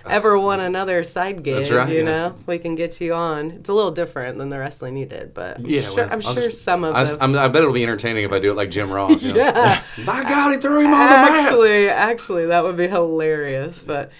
want another side gig, That's right, you yeah. know, we can get you on. It's a little different than the wrestling you did, but I'm I'll sure just- some of I bet it'll be entertaining if I do it like Jim Ross. You know? yeah. By God, he threw him on the map. Actually, that would be hilarious. But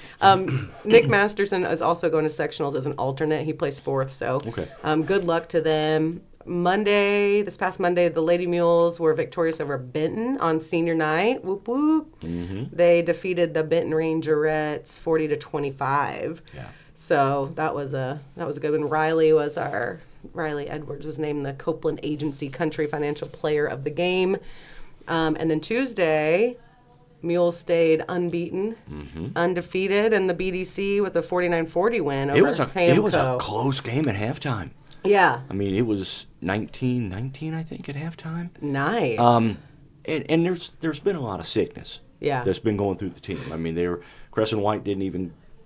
Nick Masterson is also going to sectionals as an alternate. He plays fourth, so Okay. Good luck to them. This past Monday, the Lady Mules were victorious over Benton on senior night. Whoop whoop. Mm-hmm. They defeated the Benton Rangerettes 40-25. Yeah. So that was a good one. Riley Edwards was named the Copeland Agency Country Financial Player of the Game. And then Tuesday, Mules stayed unbeaten, undefeated in the BDC with a 49-40 win over It was a Hamco. close game at halftime. Yeah. I mean, it was 19-19, I think, at halftime. Nice. And there's been a lot of sickness. Yeah. That's been going through the team. I mean, Crescent White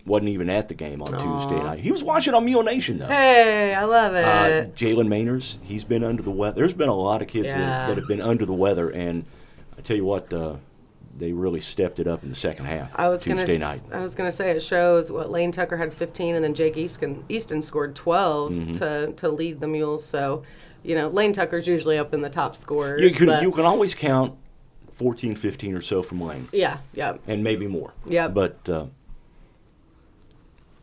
wasn't even at the game on Tuesday night. He was watching on Mule Nation though. Hey, I love it. Jalen Mainers, he's been under the weather. There's been a lot of kids Yeah. that have been under the weather, and I tell you what, they really stepped it up in the second half. Tuesday night. I was gonna say it shows what Lane Tucker had 15, and then Jake Easton scored 12 to lead the Mules. So, Lane Tucker's usually up in the top scorers. You can always count 14, 15 or so from Lane. Yeah. And maybe more. Yeah. But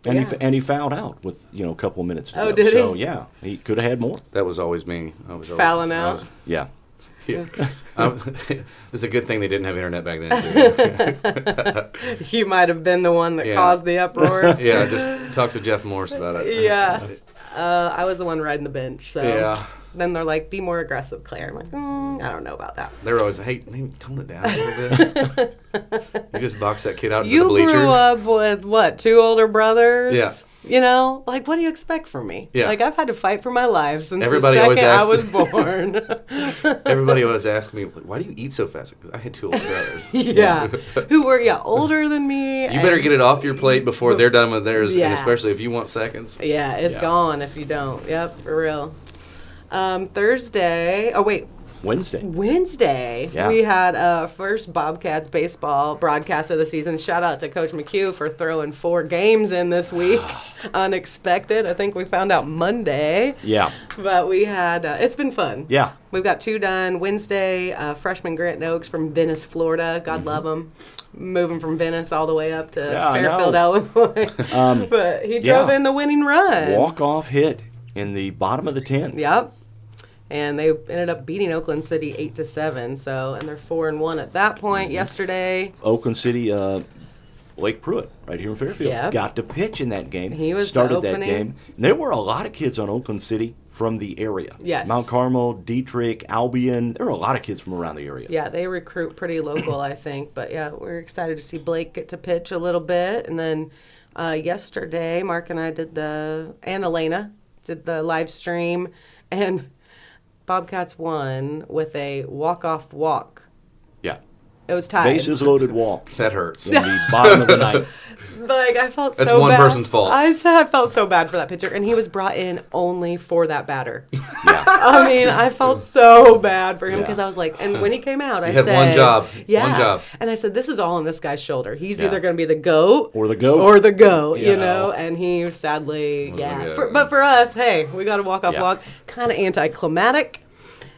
he fouled out with a couple of minutes to go. Oh, did he? So yeah, he could have had more. That was always me. I was always, fouling out. Yeah. Yeah. It's a good thing they didn't have internet back then, too. You might have been the one that caused the uproar. Yeah, just talk to Jeff Morse about it. Yeah. I was the one riding the bench. So Yeah. Then they're like, be more aggressive, Claire. I'm like, I don't know about that. They were always, hey, maybe tone it down a little bit. You just box that kid out into the You bleachers. grew up with, what, 2 older brothers? Yeah. What do you expect from me? Yeah. Like, I've had to fight for my life since Everybody the always second I asks- was born. Everybody always asked me, why do you eat so fast? Because I had 2 older brothers. Yeah. Who were, older than me. You better get it off your plate before they're done with theirs, Yeah. and especially if you want seconds. Yeah, it's gone if you don't. Yep, for real. Thursday. Oh, wait. Wednesday, Yeah. we had first Bobcats baseball broadcast of the season. Shout out to Coach McHugh for throwing 4 games in this week. Unexpected. I think we found out Monday. Yeah. But we had, it's been fun. Yeah. We've got 2 done. Wednesday, freshman Grant Oaks from Venice, Florida. God love him. Moving from Venice all the way up to Fairfield, Illinois. But he drove in the winning run. Walk-off hit in the bottom of the 10th. Yep. And they ended up beating Oakland City 8-7. So, and they're 4-1 at that point. Yesterday, Oakland City, Blake Pruitt, right here in Fairfield, got to pitch in that game. He was started the that opening. game. And there were a lot of kids on Oakland City from the area. Yes. Mount Carmel, Dietrich, Albion. There were a lot of kids from around the area. Yeah, they recruit pretty local, I think. But yeah, we're excited to see Blake get to pitch a little bit. And then yesterday, Mark and I and Elena did the live stream, and Bobcats won with a walk-off walk. Yeah. It was tied. Bases loaded walk That hurts. in the bottom of the ninth. Like, I felt so bad. That's one person's fault. I felt so bad for that pitcher, and he was brought in only for that batter. Yeah. I mean, I felt so bad for him Yeah. because I was like, and when he came out, I had said, one job. Yeah. One job. And I said, this is all on this guy's shoulder. He's Yeah. either going to be the GOAT Or the GOAT. or the GOAT, You you know. know? And he sadly, Wasn't good. But for us, hey, we got to walk off Yeah. walk. Kind of anticlimactic.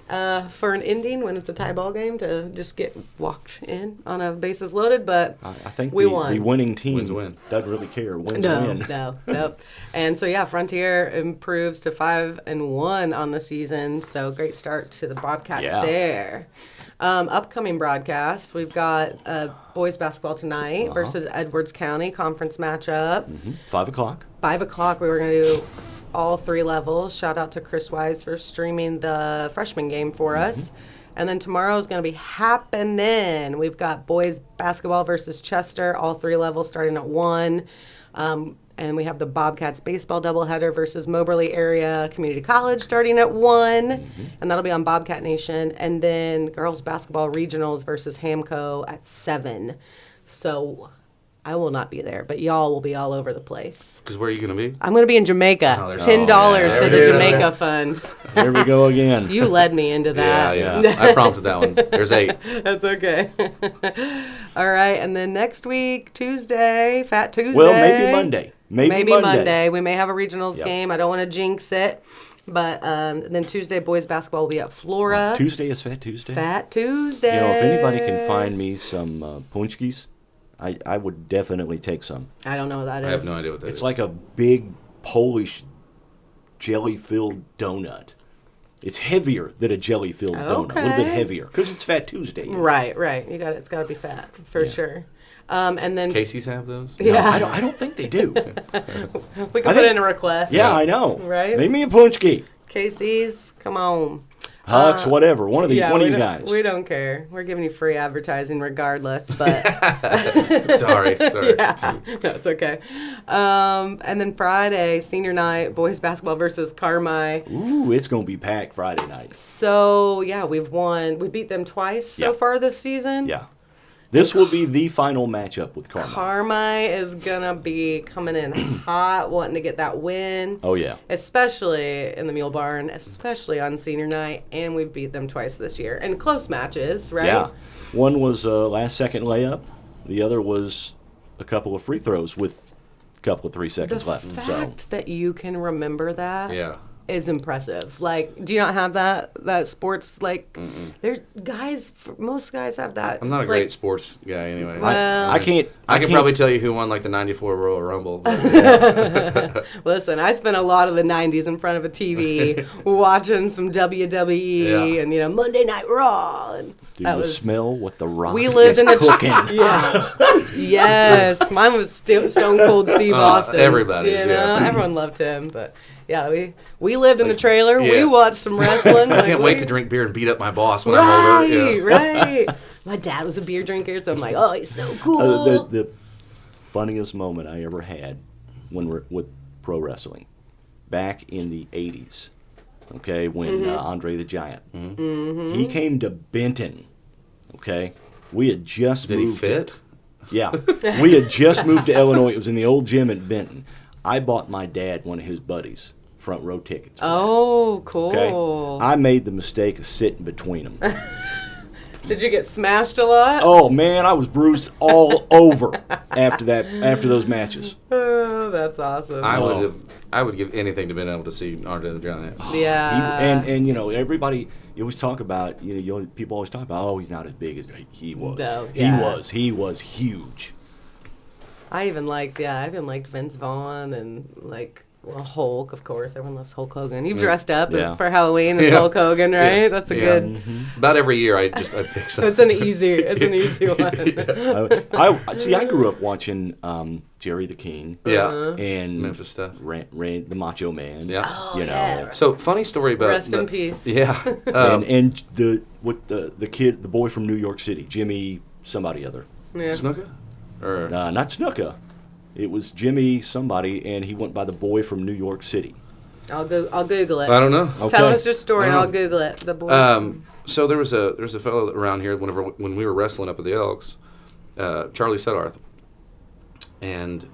For an ending when it's a tie ball game to just get walked in on a bases loaded, but I think we the won. winning team Wins win. doesn't really care. Wins No, win. no. And so yeah, Frontier improves to 5-1 on the season. So great start to the Bobcats Yeah. there. Upcoming broadcast, we've got boys basketball tonight versus Edwards County conference matchup. 5 o'clock. 5 o'clock. We were going to do all 3 levels. Shout out to Chris Wise for streaming the freshman game for us. And then tomorrow is going to be happening. We've got boys basketball versus Chester, all 3 levels starting at 1. And we have the Bobcats baseball doubleheader versus Moberly Area Community College starting at 1. And that'll be on Bobcat Nation. And then girls basketball regionals versus Hamco at 7. So I will not be there, but y'all will be all over the place. Because where are you going to be? I'm going to be in Jamaica. Oh, there's- $10 yeah, to there the it is. Jamaica Fund. There we go again. You led me into that. Yeah. I prompted that one. There's 8. That's okay. All right, and then next week, Tuesday, Fat Tuesday. Well, maybe Monday. Maybe Monday. We may have a regionals Yep. game. I don't want to jinx it. But then Tuesday, boys basketball will be at Flora. Tuesday is Fat Tuesday. Fat Tuesday. You know, if anybody can find me some punchkis, I would definitely take some. I don't know what that is. I have no idea what that is. It's like a big Polish jelly-filled donut. It's heavier than a jelly-filled donut, a little bit Okay. heavier, because it's Fat Tuesday. Right. You got it. It's got to be fat for sure. And then Casey's have those? No, yeah, I don't think they do. we can I put think- in a request. Yeah, I know. Right? Make me a punchki. Casey's, come on. Hux, whatever. One of you we guys. We don't care. We're giving you free advertising regardless, but Sorry. yeah, that's okay. And then Friday, senior night, boys basketball versus Carmi. Ooh, it's going to be packed Friday night. So, yeah, we beat them twice so Yeah. far this season. Yeah. This will be the final matchup with Carmi. Carmi is gonna be coming in hot, wanting to get that win. Oh, yeah. Especially in the Mule Barn, especially on senior night, and we've beat them twice this year. And close matches, right? Yeah. One was a last-second layup. The other was a couple of free throws with a couple of 3 seconds The left. fact that you can remember that Yeah. is impressive. Like, do you not have that sports, like, there's guys, most guys have that. I'm not a just, great like, sports guy anyway. Well- I can't. I can can't- probably tell you who won like the '94 Royal Rumble. but- Listen, I spent a lot of the 90s in front of a TV watching some WWE Yeah. and, Monday Night Raw. And Do that you was, smell what the Rock we lived is in a cooking? Yes, mine was Stone Cold Steve Austin. everybody's, yeah. Everyone loved him, but yeah, we lived in the trailer. We yeah. watched some wrestling. I can't wait to drink beer and beat up my boss when I'm older. Yeah. Right. My dad was a beer drinker, so I'm like, oh, he's so cool. The funniest moment I ever had when we're with pro wrestling, back in the '80s. Okay, when Andre the Giant, he came to Benton. Okay, we had just Did he moved fit? Yeah, we had just moved to Illinois. It was in the old gym at Benton. I bought my dad one of his buddies front row tickets. Oh, cool. Okay, I made the mistake of sitting between them. Did you get smashed a lot? Oh man, I was bruised all over after those matches. Oh, that's awesome. I would give anything to been able to see Andre the Giant. Yeah. And everybody you always talk about people always talk about, oh, he's not as big as he was. No, yeah. He was huge. I even liked Vince Vaughn and Hulk, of course. Everyone loves Hulk Hogan. You've dressed up Yeah. as for Halloween as Yeah. Hulk Hogan, right? Yeah. That's a Yeah. good. About every year, I pick something. It's an easy one. I see. I grew up watching Jerry the King. Yeah. And Memphis stuff. Ran the Macho Man. Yeah. Oh, you know. yeah. So funny story about Rest in peace. Yeah. And the kid, the boy from New York City, Jimmy somebody other. Yeah. Snuka? Or Not Snuka. It was Jimmy somebody, and he went by the boy from New York City. I'll Google it. I don't know. Okay. Tell us your story. Wow. I'll Google it. The boy. So there was a fellow around here when we were wrestling up at the Elks, Charlie Sedarth, and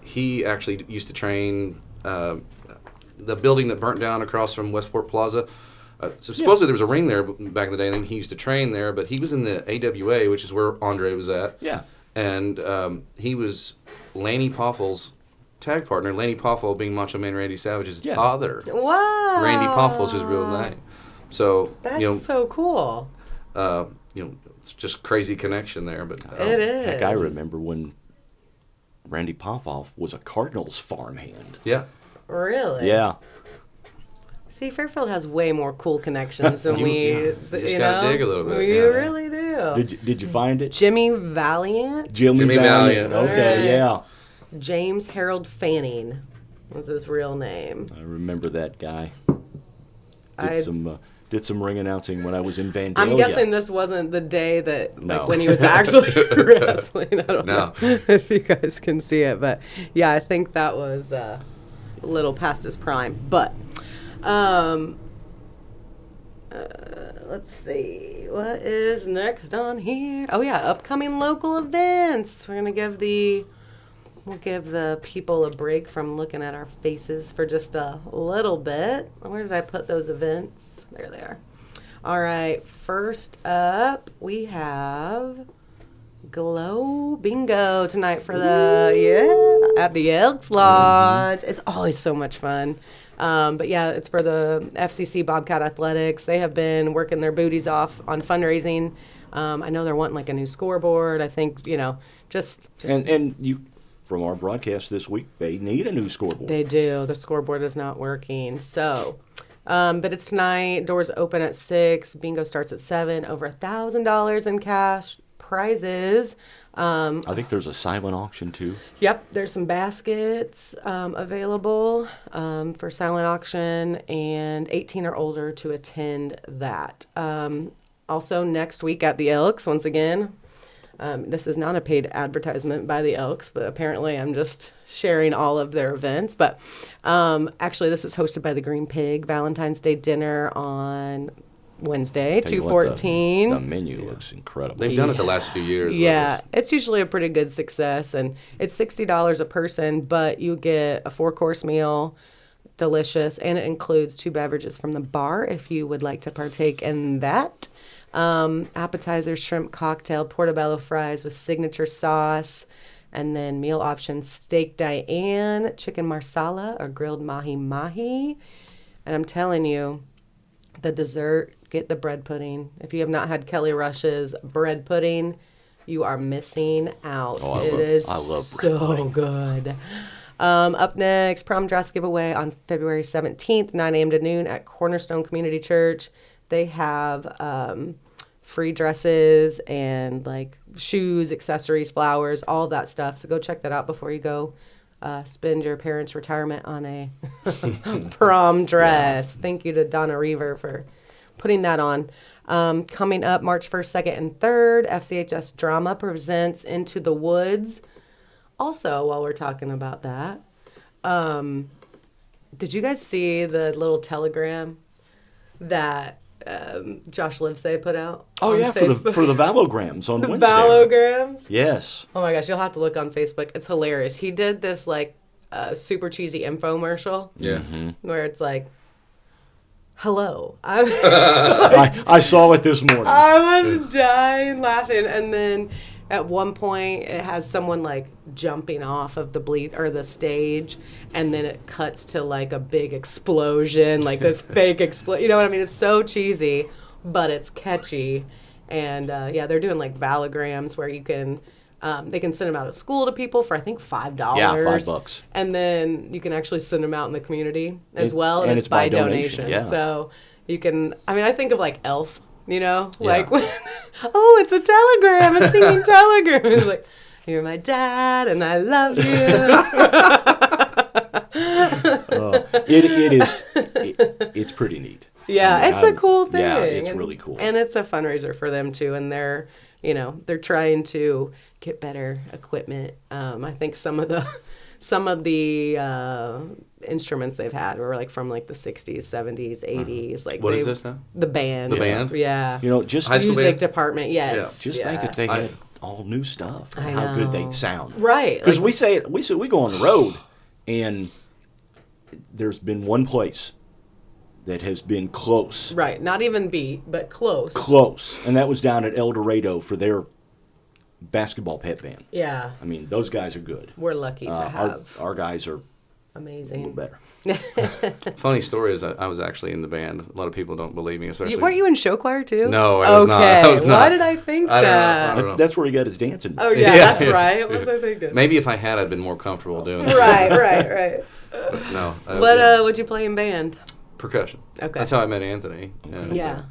he actually used to train the building that burnt down across from Westport Plaza. So supposedly there was a ring there back in the day, and he used to train there. But he was in the AWA, which is where Andre was at. Yeah. And he was Lanny Poffel's tag partner. Lanny Poffel being Macho Man Randy Savage's father. Wow. Randy Poffel's his real name. So That's so cool. it's just crazy connection there. But It is. Heck, I remember when Randy Popoff was a Cardinals farmhand. Yeah. Really? Yeah. See, Fairfield has way more cool connections than You just gotta dig a little bit, We yeah. really do. Did you find it? Jimmy Valiant, Jimmy Valiant. Okay, Alright. yeah. James Harold Fanning was his real name. I remember that guy. I- Did some ring announcing when I was in Vandalia. I'm guessing this wasn't the day that, No. when he was actually wrestling. I don't No. know if you guys can see it, but yeah, I think that was a little past his prime. But let's see, what is next on here? Oh yeah, upcoming local events. We'll give the people a break from looking at our faces for just a little bit. Where did I put those events? There they are. All right, first up, we have Glow Bingo tonight for at the Elks Lodge. It's always so much fun. But yeah, it's for the FCC Bobcat Athletics. They have been working their booties off on fundraising. I know they're wanting like a new scoreboard. I think, just And you, from our broadcast this week, they need a new scoreboard. They do. The scoreboard is not working. So, but it's tonight. Doors open at 6. Bingo starts at 7. Over $1,000 in cash prizes. I think there's a silent auction too. Yep, there's some baskets available for silent auction, and 18 or older to attend that. Also, next week at the Elks, once again, this is not a paid advertisement by the Elks, but apparently I'm just sharing all of their events. But actually, this is hosted by the Green Pig. Valentine's Day dinner on Wednesday, Tell you what, the 2:14. menu looks incredible. They've done it the last few years. Yeah, it's usually a pretty good success, and it's $60 a person, but you get a 4-course meal, delicious, and it includes 2 beverages from the bar if you would like to partake in that. Appetizer, shrimp cocktail, portobello fries with signature sauce, and then meal options: steak Diane, chicken marsala, or grilled mahi mahi. And I'm telling you, the dessert, get the bread pudding. If you have not had Kelly Rush's bread pudding, you are missing out. Oh, I love bread so pudding. good. Up next, prom dress giveaway on February 17th, 9 a.m. to noon at Cornerstone Community Church. They have free dresses and like shoes, accessories, flowers, all that stuff. So go check that out before you go spend your parents' retirement on a prom dress. Yeah. Thank you to Donna Reaver for putting that on. Coming up March 1st, 2nd, and 3rd, FCHS Drama presents Into the Woods. Also, while we're talking about that, did you guys see the little telegram that Josh Livesay put out? Oh, yeah, Facebook? for the Valograms on The Wednesday. Valograms? Yes. Oh my gosh, you'll have to look on Facebook. It's hilarious. He did this like super cheesy infomercial. Yeah. Where it's like, hello. I saw it this morning. I was dying laughing, and then at one point it has someone like jumping off of the stage, and then it cuts to like a big explosion, like this fake explosion. You know what I mean? It's so cheesy, but it's catchy. And yeah, they're doing like Valograms where you can they can send them out of school to people for I think $5. Yeah, $5. And then you can actually send them out in the community as well, and and it's by by donation, donation. yeah. So you can. I mean, I think of like Elf. You know, Yeah. like, oh, it's a telegram, a singing telegram. It's like, you're my dad, and I love you. It's pretty neat. Yeah, I mean, it's a cool thing. Yeah, it's And- really cool. And it's a fundraiser for them too, and they're trying to get better equipment. I think some of the instruments they've had were like from like the 60s, 70s, 80s. Like What is this now? The band. The band? Yeah. Just High school Music band? department. Yes. Yeah. just Yeah. think if they had all new stuff and I how good know. they'd sound. Right. Because like, we go on the road, and there's been one place that has been close. right. Not even beat, but close. Close. And that was down at El Dorado for their basketball pep band. Yeah. I mean, those guys are good. We're lucky to have Our guys are a amazing. little better. Funny story is I was actually in the band. A lot of people don't believe me, especially. Weren't you in show choir too? No, I was not. Okay. I was not. Why did I think I don't know. that? I don't know. That's where he got his dancing. Oh yeah, Yeah. that's right. What was I thinking? Maybe if I had, I'd been more comfortable doing it. Right. But no. What'd you play in band? Percussion. Okay. That's how I met Anthony. And, Yeah.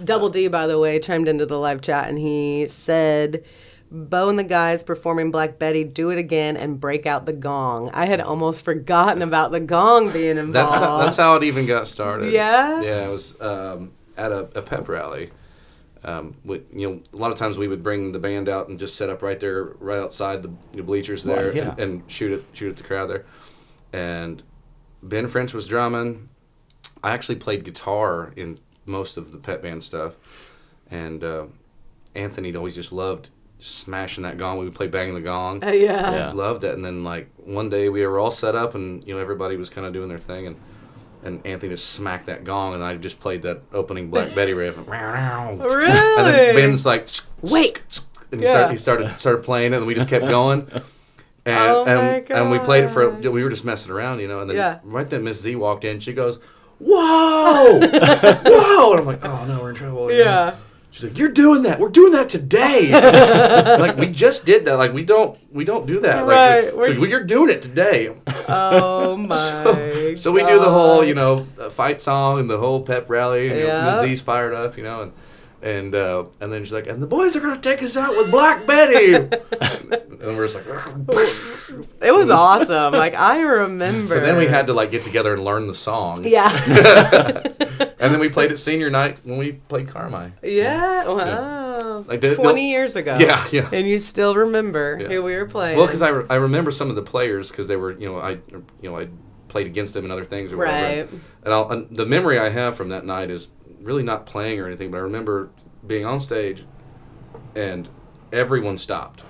Double D, by the way, chimed into the live chat and he said, Beau and the guys performing Black Betty, do it again and break out the gong. I had almost forgotten about the gong being involved. That's how it even got started. Yeah? Yeah, it was at a pep rally. A lot of times we would bring the band out and just set up right there, right outside the bleachers there, Right, yeah. and shoot at the crowd there. And Ben French was drumming. I actually played guitar in most of the pep band stuff, and Anthony always just loved smashing that gong. We would play banging the gong. Yeah. Loved it. And then like one day we were all set up, and everybody was kind of doing their thing, and Anthony just smacked that gong, and I just played that opening Black Betty riff. Really? And then Ben's like, Wait. and Yeah. he started playing it, and we just kept going. And, Oh my and we played it gosh. we were just messing around, and then Yeah. right then Miss Z walked in. She goes, "Whoa, whoa!" And I'm like, "Oh no, we're in trouble." Yeah. She's like, "You're doing that. We're doing that today." Like we just did that. Like we don't do that. Right. Like, she's like, well, you're doing it today. Oh my So we do the whole, gosh. fight song and the whole pep rally. And, Yeah. Miss Z's fired up, and then she's like, and the boys are gonna take us out with Black Betty. And we're just like, It was awesome. Like I remember. so then we had to like get together and learn the song. Yeah. And then we played it senior night when we played Carmi. Yeah. Wow. Like 20 years ago. Yeah, yeah. And you still remember Yeah. who we were playing. Well, because I remember some of the players because they were, I played against them and other things or whatever. Right. And the memory I have from that night is, really not playing or anything, but I remember being on stage, and everyone stopped.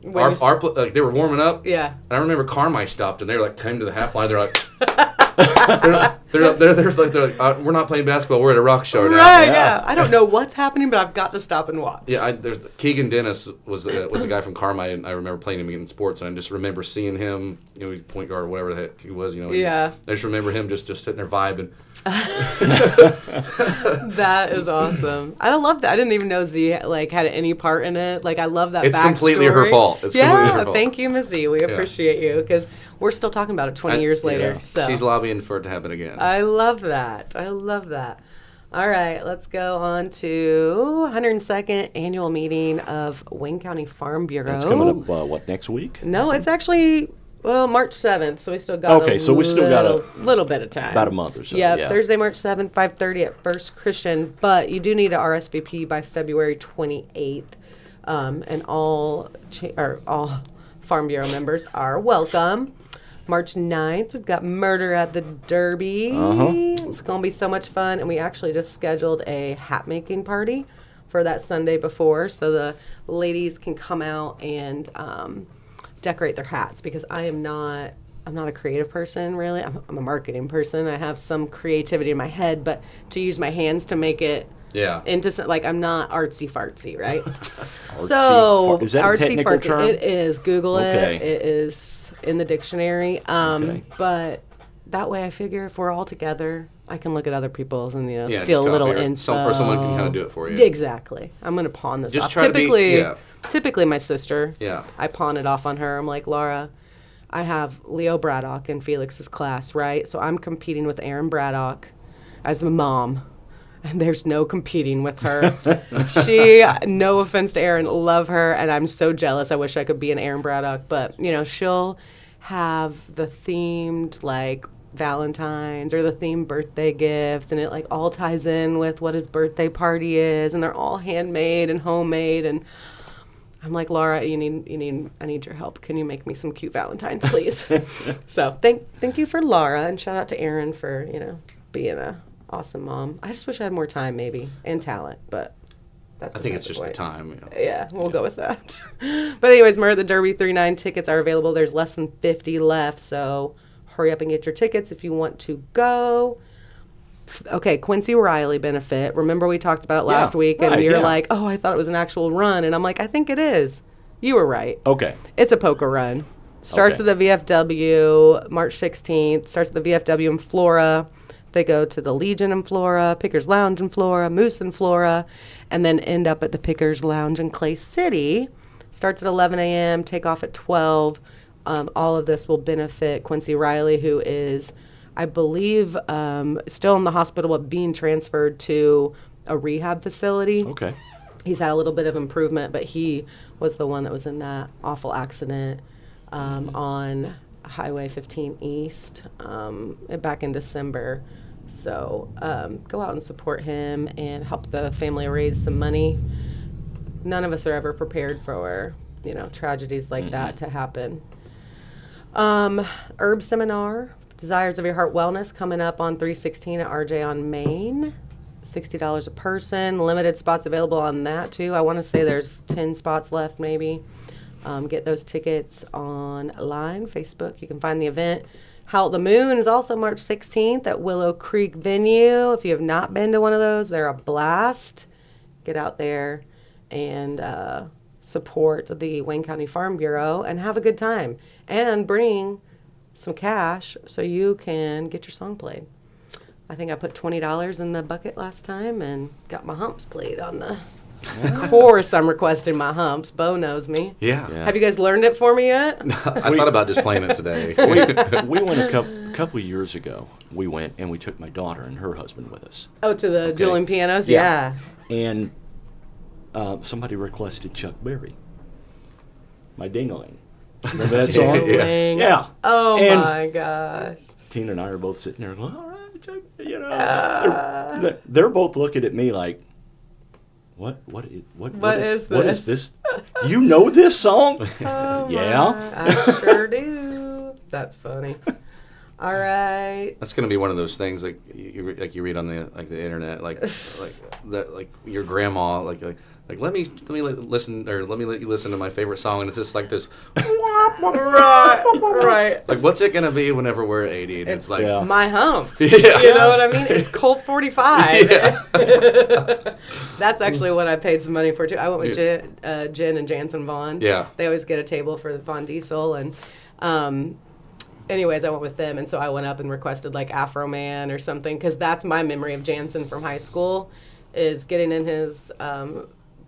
Like they were warming up. Yeah. And I remember Carmi stopped, and they like came to the half line. They're like, we're not playing basketball. We're at a rock show now. Right. Yeah. I don't know what's happening, but I've got to stop and watch. Yeah. There's Keegan Dennis was a guy from Carmi, and I remember playing him in sports, and I just remember seeing him, point guard or whatever the heck he was, Yeah. I just remember him just sitting there vibing. That is awesome. I love that. I didn't even know Z had any part in it. I love that. It's backstory. completely her fault. It's completely her fault. Thank you, Miss Z. We appreciate you because we're still talking about it 20 years later. Yeah. So she's lobbying for it to happen again. I love that. All right, let's go on to 102nd annual meeting of Wayne County Farm Bureau. That's coming up, next week? No, it's actually March 7th, so we still got a little bit of time. About a month or so. Yeah, yeah. Thursday, March 7th, 5:30 at First Christian, but you do need to RSVP by February 28th, and all Farm Bureau members are welcome. March 9th, we've got Murder at the Derby. It's going to be so much fun, and we actually just scheduled a hat-making party for that Sunday before, so the ladies can come out and decorate their hats, because I'm not a creative person, really. I'm a marketing person. I have some creativity in my head, but to use my hands to make it into I'm not artsy fartsy, right? Is that a technical term? It is. Google it. It is in the dictionary. But that way, I figure if we're all together, I can look at other people's and steal a little info. Or someone can kind of do it for you. Exactly. I'm going to pawn this off. Typically, my sister. Yeah. I pawn it off on her. I'm like, Laura, I have Leo Braddock in Felix's class, right? So I'm competing with Aaron Braddock as a mom. And there's no competing with her. No offense to Aaron, love her, and I'm so jealous. I wish I could be an Aaron Braddock, but she'll have the themed Valentine's or the themed birthday gifts, and it all ties in with what his birthday party is, and they're all handmade and homemade. And I'm like, Laura, I need your help. Can you make me some cute Valentines, please? So thank you for Laura, and shout out to Aaron for being a awesome mom. I just wish I had more time, maybe, and talent, but that's. I think it's just the time. Yeah, we'll go with that. But anyways, Murder at the Derby 3-9 tickets are available. There's less than 50 left, so hurry up and get your tickets if you want to go. Okay, Quincy Riley benefit. Remember we talked about it last week, and you're like, oh, I thought it was an actual run, and I'm like, I think it is. You were right. Okay. It's a poker run. Starts at the VFW March 16th. Starts at the VFW in Flora. They go to the Legion in Flora, Pickers Lounge in Flora, Moose in Flora, and then end up at the Pickers Lounge in Clay City. Starts at 11 a.m., take off at 12. All of this will benefit Quincy Riley, who is, I believe, still in the hospital but being transferred to a rehab facility. Okay. He's had a little bit of improvement, but he was the one that was in that awful accident on Highway 15 East back in December. So go out and support him and help the family raise some money. None of us are ever prepared for, tragedies like that to happen. Herb Seminar, Desires of Your Heart Wellness, coming up on 3/16 at RJ on Main. $60 a person. Limited spots available on that, too. I want to say there's 10 spots left, maybe. Get those tickets online, Facebook. You can find the event. Howl at the Moon is also March 16th at Willow Creek Venue. If you have not been to one of those, they're a blast. Get out there and support the Wayne County Farm Bureau and have a good time. And bring some cash so you can get your song played. I think I put $20 in the bucket last time and got my humps played on the... Of course I'm requesting my humps. Beau knows me. Yeah. Have you guys learned it for me yet? I thought about just playing it today. We went a couple of years ago. We went and we took my daughter and her husband with us. Oh, to the dueling pianos? Yeah. And somebody requested Chuck Berry. My Ding-a-ling. Remember that song? Yeah. Oh, and my gosh. Tina and I are both sitting there going, all right, Chuck, they're both looking at me like, What is this? You know this song? Oh yeah. I sure do. That's funny. All right. That's gonna be one of those things like you read on the internet, like that, like your grandma, like let me listen, or let me let you listen to my favorite song, and it's just like this. Right. Like, what's it gonna be whenever we're 80? And it's like, my humps. Yeah. You know what I mean? It's Colt 45. Yeah. That's actually what I paid some money for too. I went with Jen and Jansen Vaughn. Yeah. They always get a table for the Von Diesel, and anyways, I went with them, and so I went up and requested like Afro Man or something, because that's my memory of Jansen from high school, is getting in his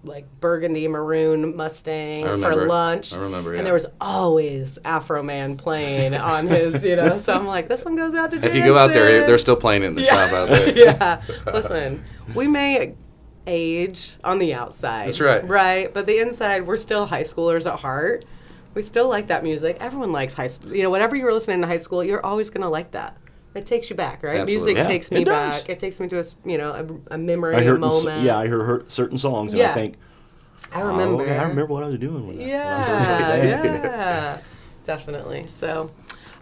like burgundy maroon Mustang for lunch. I remember, yeah. And there was always Afro Man playing on his, so I'm like, this one goes out to Jansen. If you go out there, they're still playing it in the shop out there. Yeah. Listen, we may age on the outside. That's right. Right? But the inside, we're still high schoolers at heart. We still like that music. Everyone likes high school. Whatever you were listening to high school, you're always going to like that. It takes you back, right? Absolutely. Music Yeah, takes me it does. back. It takes me to a memory, I a heard moment. I heard certain songs, and Yeah. I think, I remember. okay, I remember what I was doing when I Yeah, heard that. yeah, definitely. So,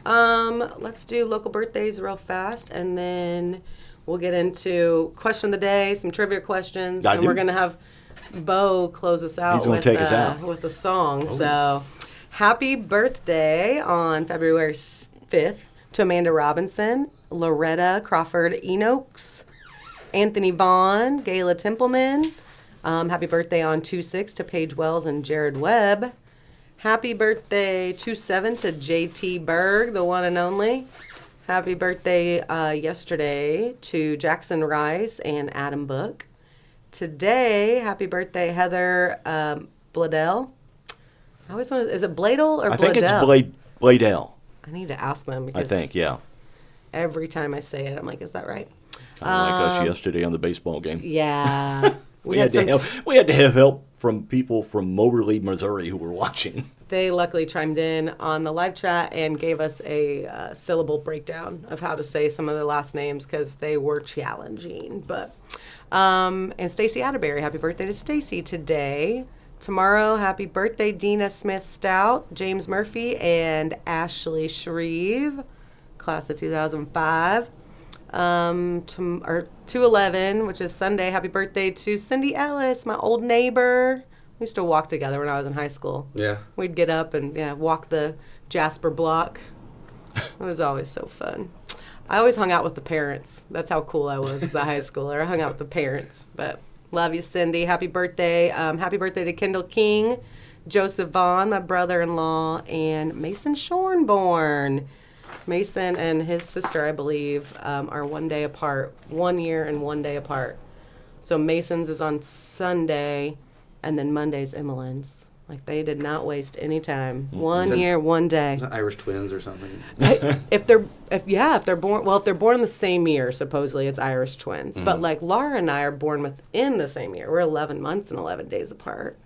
let's do local birthdays real fast, and then we'll get into question of the day, some trivia questions, and we're gonna have Beau close us out. He's gonna take us out with a song. So, happy birthday on February 5th to Amanda Robinson, Loretta Crawford Enochs, Anthony Vaughn, Gayla Templeman. Happy birthday on 2/6 to Paige Wells and Jared Webb. Happy birthday 2/7 to JT Berg, the one and only. Happy birthday yesterday to Jackson Rice and Adam Book. Today, happy birthday Heather Bladell. I always want to, is it Bladel or Bladell? I think it's Bladell. I need to ask them, because I think, yeah. every time I say it, I'm like, is that right? Kind of like us yesterday on the baseball game. Yeah. We had to have help from people from Moberly, Missouri, who were watching. They luckily chimed in on the live chat and gave us a syllable breakdown of how to say some of the last names, because they were challenging. But and Stacy Atterbury, happy birthday to Stacy today. Tomorrow, happy birthday Dina Smith Stout, James Murphy, and Ashley Shreve, class of 2005. 2/11, which is Sunday, happy birthday to Cindy Ellis, my old neighbor. We used to walk together when I was in high school. Yeah. We'd get up and walk the Jasper block. It was always so fun. I always hung out with the parents. That's how cool I was as a high schooler. I hung out with the parents. But love you, Cindy. Happy birthday. Happy birthday to Kendall King, Joseph Vaughn, my brother-in-law, and Mason Shornborn. Mason and his sister, I believe, are 1 day apart, 1 year and 1 day apart. So Mason's is on Sunday, and then Monday's Emmeline's. Like, they did not waste any time. 1 year, 1 day. Is that Irish twins or something? If they're born in the same year, supposedly it's Irish twins. Mm-hmm. But like Laura and I are born within the same year. We're 11 months and 11 days apart.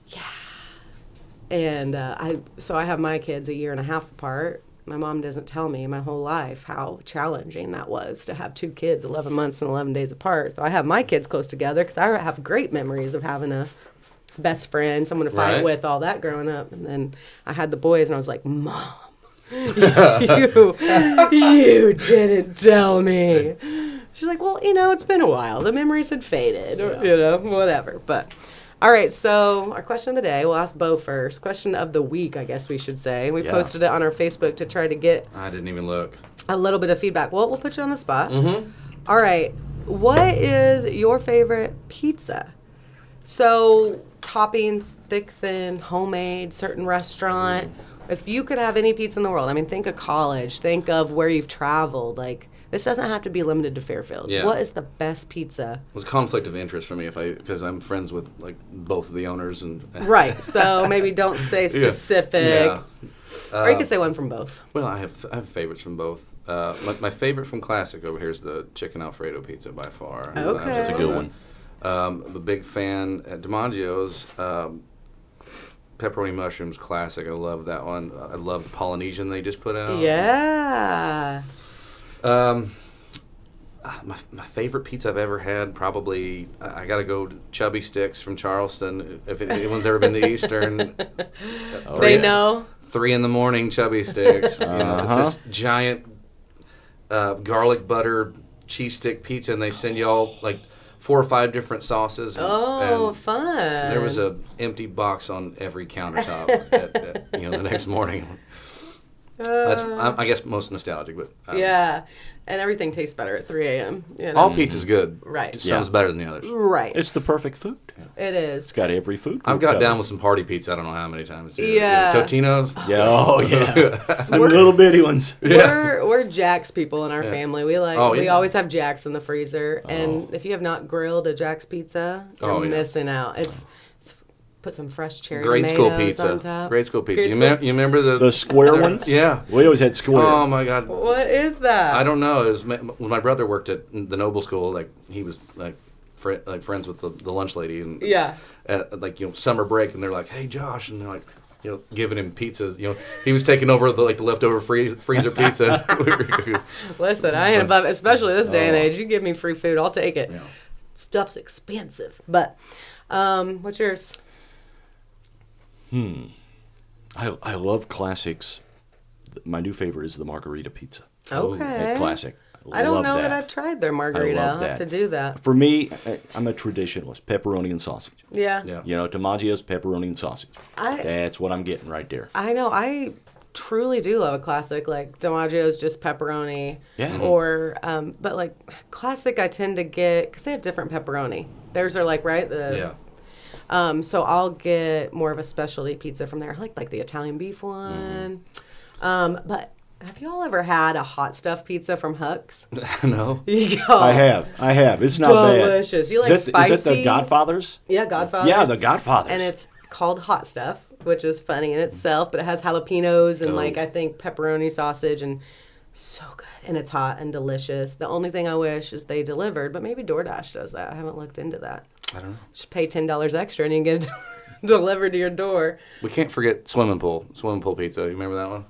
Yeah. And I have my kids 1.5 years apart. My mom doesn't tell me my whole life how challenging that was to have 2 kids 11 months and 11 days apart. So I have my kids close together because I have great memories of having a best friend, someone to fight with, all that growing up. And then I had the boys, and I was like, Mom, you didn't tell me. She's like, well, it's been a while. The memories had faded, or, whatever. But all right, so our question of the day, we'll ask Beau first. Question of the week, I guess we should say. We posted it on our Facebook to try to get I didn't even look. a little bit of feedback. Well, we'll put you on the spot. Mm-hmm. All right, what is your favorite pizza? So, toppings, thick, thin, homemade, certain restaurant. If you could have any pizza in the world, I mean, think of college, think of where you've traveled. Like, this doesn't have to be limited to Fairfield. Yeah. What is the best pizza? It was a conflict of interest for me because I'm friends with like both of the owners and Right. So maybe don't say specific. Yeah. Or you can say one from both. Well, I have favorites from both. My favorite from Classic over here is the chicken Alfredo pizza by far. Okay. That's a good one. I'm a big fan at DiMaggio's. Pepperoni mushrooms classic. I love that one. I love the Polynesian they just put out. Yeah. My favorite pizza I've ever had, probably, I got to go to Chubby Sticks from Charleston. If anyone's ever been to Eastern. They know. 3 a.m. chubby sticks. You know, it's this giant garlic butter cheese stick pizza, and they send you all like 4 or 5 different sauces. And Fun. there was a empty box on every countertop at the next morning. That's, I guess, most nostalgic, but Yeah. And everything tastes better at 3 a.m. You know? all pizza's good. Right. Just some's better than the others. Right. It's the perfect food. It is. It's got every food. I've group got covered. down with some party pizza. I don't know how many times. Too. Yeah. Totino's. Yeah. Oh yeah. Them little bitty ones. We're Jack's people in our family. We we yeah. always have Jack's in the freezer. And if you have not grilled a Jack's pizza, you're missing out. It's put some fresh cherry Grade school tomatoes pizza. on top. Grade school pizza. Grade You remember The square ones? Yeah. We always had square. Oh my God. What is that? I don't know. It was when my brother worked at the Noble School. Like he was like friends with the lunch lady, and summer break, and they're like, "Hey, Josh," and they're like, giving him pizzas. He was taking over the leftover freezer pizza. Listen, I ain't above, especially this day and age. You give me free food, I'll take it. Yeah. Stuff's expensive, but what's yours? I love classics. My new favorite is the margarita pizza. Okay. That classic. I don't love know that I've tried their margarita. I'll have to do that. For me, I'm a traditionalist. Pepperoni and sausage. Yeah. DiMaggio's pepperoni and sausage. That's what I'm getting right there. I know. I truly do love a classic like DiMaggio's just pepperoni. Yeah. Or, but like classic, I tend to get because they have different pepperoni. Theirs are like so I'll get more of a specialty pizza from there. I like the Italian beef one. But have you all ever had a hot stuff pizza from Huck's? No. You go. I have. It's not delicious. bad. You like spicy? Is it the Godfathers? Yeah, Godfathers. Yeah, the Godfathers. And it's called hot stuff, which is funny in itself, but it has jalapenos and I think pepperoni sausage and so good. And it's hot and delicious. The only thing I wish is they delivered, but maybe DoorDash does that. I haven't looked into that. I don't know. Just pay $10 extra and you can get it delivered to your door. We can't forget swimming pool pizza. You remember that one?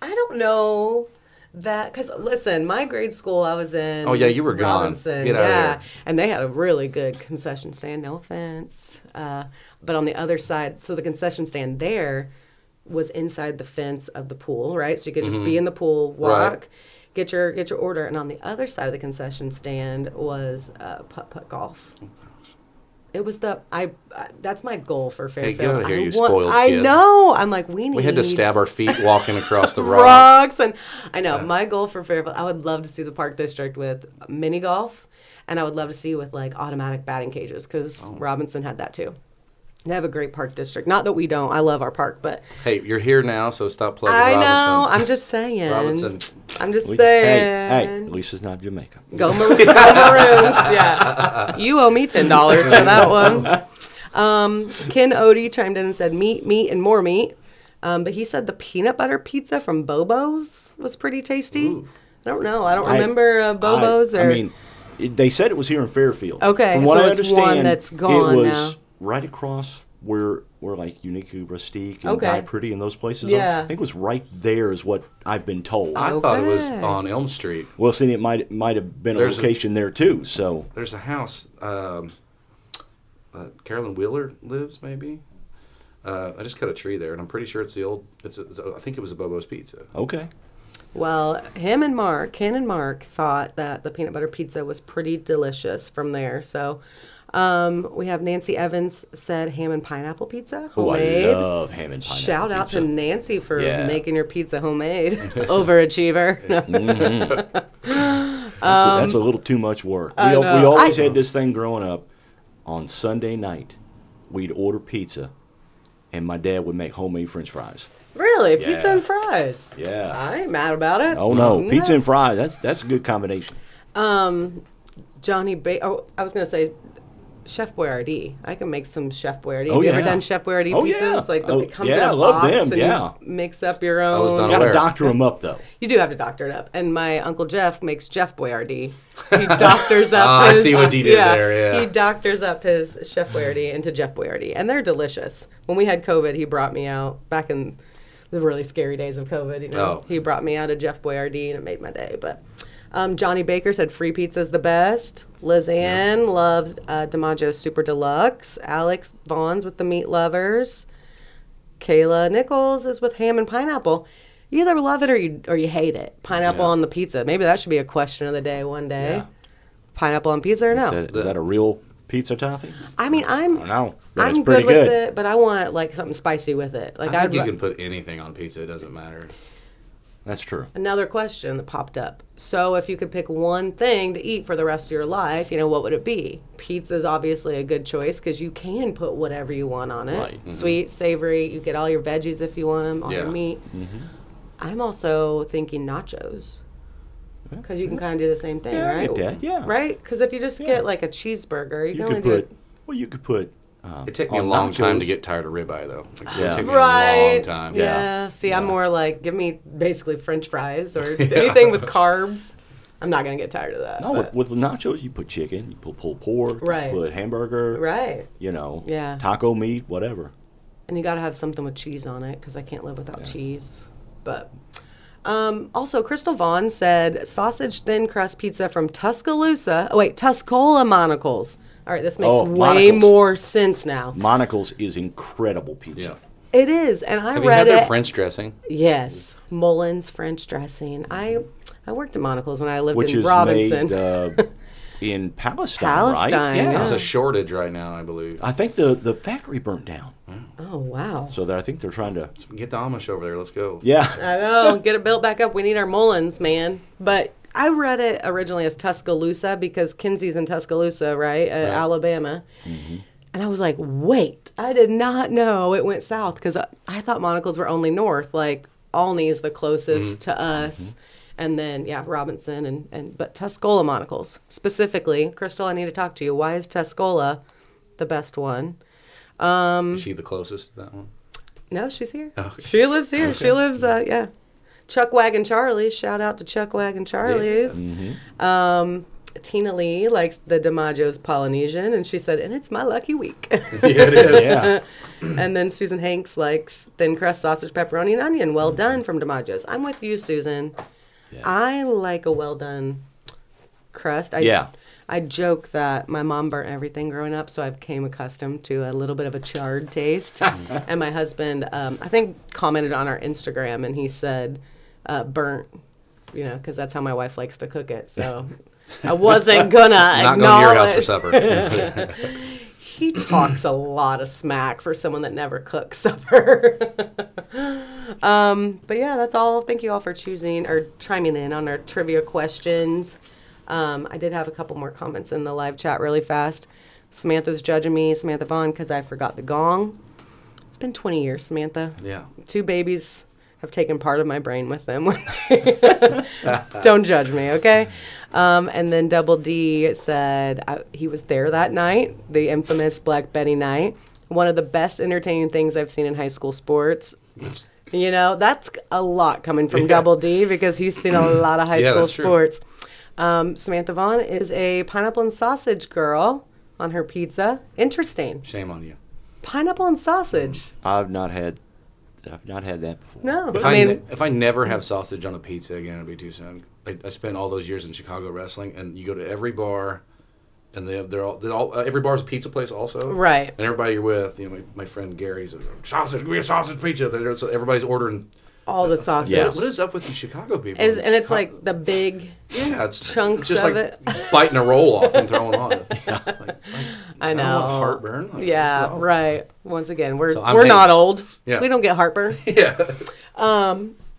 I don't know that, because listen, my grade school I was in. Oh yeah, you were gone. Robinson, Get out of there. And they had a really good concession stand. No offense, but on the other side, so the concession stand there was inside the fence of the pool, right? So you could just be in the pool, walk, get your order, and on the other side of the concession stand was putt golf. It was that's my goal for Fairfield. Hey, get out of here, you spoiled kid. I know. I'm like, we had to stab our feet walking across the rocks. And I know, my goal for Fairfield, I would love to see the park district with mini golf, and I would love to see with like automatic batting cages, because Robinson had that too. They have a great park district. Not that we don't. I love our park, but hey, you're here now, so stop plugging I Robinson. know. I'm just saying. Robinson. I'm just saying. Hey, Lisa's not Jamaica. Go Maroons. Yeah. You owe me $10 for that one. Ken Odie chimed in and said meat, and more meat. But he said the peanut butter pizza from Bobo's was pretty tasty. Ooh. I don't know. I don't remember Bobo's. They said it was here in Fairfield. Okay, From what so I it's understand, one that's gone it was now. right across where like Unique Rustique and Die Pretty and those places are. Yeah. I think it was right there is what I've been told. I thought it was on Elm Street. Well, see, it might have been a location there too. So there's a house. Carolyn Wheeler lives, maybe. I just cut a tree there, and I'm pretty sure it's the old. I think it was a Bobo's Pizza. Okay. Well, Ken and Mark thought that the peanut butter pizza was pretty delicious from there. So we have Nancy Evans said ham and pineapple pizza, homemade. Oh, I love ham and pineapple Shout out pizza. to Nancy for making your pizza homemade. Overachiever. That's a little too much work. We always had this thing growing up. On Sunday night, we'd order pizza, and my dad would make homemade French fries. Really? Yeah. Pizza and fries? Yeah. I ain't mad about it. Oh, no. Pizza and fries, that's a good combination. Johnny I was going to say Chef Boyardee. I can make some Chef Boyardee. Oh, Have you yeah. ever done Chef Boyardee Oh, pizzas? yeah. Like it comes in yeah, a I love box them, and yeah. you mix up your own. I was not You got to aware. doctor them up, though. You do have to doctor it up. And my Uncle Jeff makes Chef Boyardee. He doctors up I his... see what you did there, yeah. He doctors up his Chef Boyardee into Jeff Boyardee. And they're delicious. When we had COVID, he brought me out back in the really scary days of COVID. You know, He brought me out a Jeff Boyardee, and it made my day. But Johnny Baker said free pizza's the best. Liz Ann loves DiMaggio's Super Deluxe. Alex Vaughn's with the Meat Lovers. Kayla Nichols is with ham and pineapple. You either love it or you hate it. Pineapple on the pizza. Maybe that should be a question of the day one day. Yeah. Pineapple on pizza or no? Is that a real pizza topping? I mean, I don't know. But I'm it's pretty good with it, but I want like something spicy with it. Like I think you can put anything on pizza. It doesn't matter. That's true. Another question that popped up. So if you could pick one thing to eat for the rest of your life, what would it be? Pizza is obviously a good choice because you can put whatever you want on it. Right. Mm-hmm. Sweet, savory. You get all your veggies if you want them, all your meat. Mm-hmm. I'm also thinking nachos. Because you can kind of do the same thing, Yeah, I right? get that, yeah. Right? Because if you just get like a cheeseburger, you can only do it. Well, you could put. It took me a on long time to nachos. get tired of ribeye, though. Like, Yeah. It took me Right. a long time. Yeah. See, I'm Yeah. more like, give me basically French fries or anything with carbs. I'm not going to get tired of that. No, but- with nachos, you put chicken, you put pulled pork, Right. you put hamburger, Right. Yeah. taco meat, whatever. And you got to have something with cheese on it because I can't live without cheese. But also, Crystal Vaughn said sausage thin crust pizza from Tuscola Monocles. All right, this makes Oh, way Monocles. more sense now. Monocles is incredible pizza. Yeah. It is, and I Have you read had their it. French dressing? Yes, Mullins French dressing. I worked at Monocles when I lived Which in is Robinson. made in Palestine, Palestine, right? yeah. There's a shortage right now, I believe. I think the factory burnt down, Oh wow! so I think they're trying to. Get the Amish over there. Let's go. Yeah. I know. Get it built back up. We need our Mullins, man. But I read it originally as Tuscaloosa because Kinsey's in Tuscaloosa, right? Alabama. Mm-hmm. And I was like, wait, I did not know it went south because I thought Monocles were only north. Like, Olney's the closest to us. And then, Robinson but Tuscola Monocles. Specifically, Crystal, I need to talk to you. Why is Tuscola the best one? Is she the closest to that one? No, she's here. Oh, okay. She lives here. She lives, Chuck Wagon Charlie's. Shout out to Chuck Wagon Charlie's. Tina Lee likes the DiMaggio's Polynesian, and she said, and it's my lucky week. Yeah, it is. Yeah. And then Susan Hanks likes thin crust sausage, pepperoni, and onion. Well done from DiMaggio's. I'm with you, Susan. Yeah. I like a well done crust. I joke that my mom burnt everything growing up, so I became accustomed to a little bit of a charred taste. And my husband, I think, commented on our Instagram, and he said burnt, because that's how my wife likes to cook it. So I wasn't gonna Not acknowledge. going to your house for supper. He talks a lot of smack for someone that never cooks supper. But yeah, that's all. Thank you all for choosing or chiming in on our trivia questions. I did have a couple more comments in the live chat really fast. Samantha's judging me, Samantha Vaughn, because I forgot the gong. It's been 20 years, Samantha. Yeah. 2 babies have taken part of my brain with them. Don't judge me, okay? And then Double D said he was there that night, the infamous Black Betty night. One of the best entertaining things I've seen in high school sports. That's a lot coming from Double D because he's seen a lot of high school that's true. sports. Samantha Vaughn is a pineapple and sausage girl on her pizza. Interesting. Shame on you. Pineapple and sausage. I've not had that before. No, If I never have sausage on a pizza again, it'll be too soon. I spent all those years in Chicago wrestling, and you go to every bar, and they're all every bar's a pizza place also. Right. And everybody you're with, my friend Gary's sausage, give me a sausage pizza. So everybody's ordering. all the sausage. Yes. What is up with you Chicago people? And it's like the big it's chunks just of like it. biting a roll off and throwing on it. I know. I don't want heartburn. Like, Yeah, so- right. Once again, we're So I'm we're paying- not old. Yeah. We don't get heartburn. Yeah.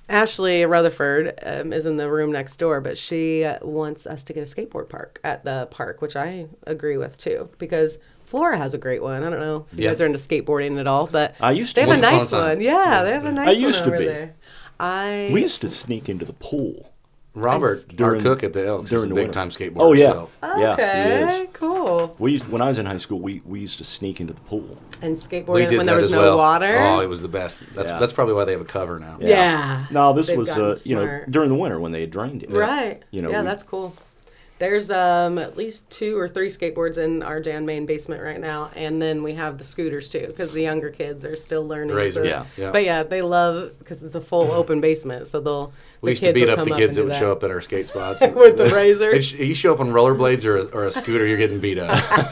Ashley Rutherford is in the room next door, but she wants us to get a skateboard park at the park, which I agree with too, because Flora has a great one. I don't know if you Yeah. guys are into skateboarding at all, but I used to they have be. a Once upon nice a time. one. Yeah, they have a nice used one to over be. there. We used to sneak into the pool. Robert, our During- cook at the Elks, is a during the big winter. time skateboarder. Oh yeah, So. yeah, Okay, he is. cool. When I was in high school, we used to sneak into the pool. And We skateboarding did when that there was as no well. water. Oh, it was the best. Yeah. That's probably why they have a cover now. Yeah. No, this They've was gotten smart. during the winter when they had drained it. Right. You know, yeah, we- that's cool. There's at least 2 or 3 skateboards in our Jan main basement right now, and then we have the scooters too, because the younger kids are still learning. Razors. Yeah. But yeah, they love, because it's a full open basement, so We used to beat up the kids that would show up at our skate spots. With the razors. You show up on rollerblades or a scooter, you're getting beat up.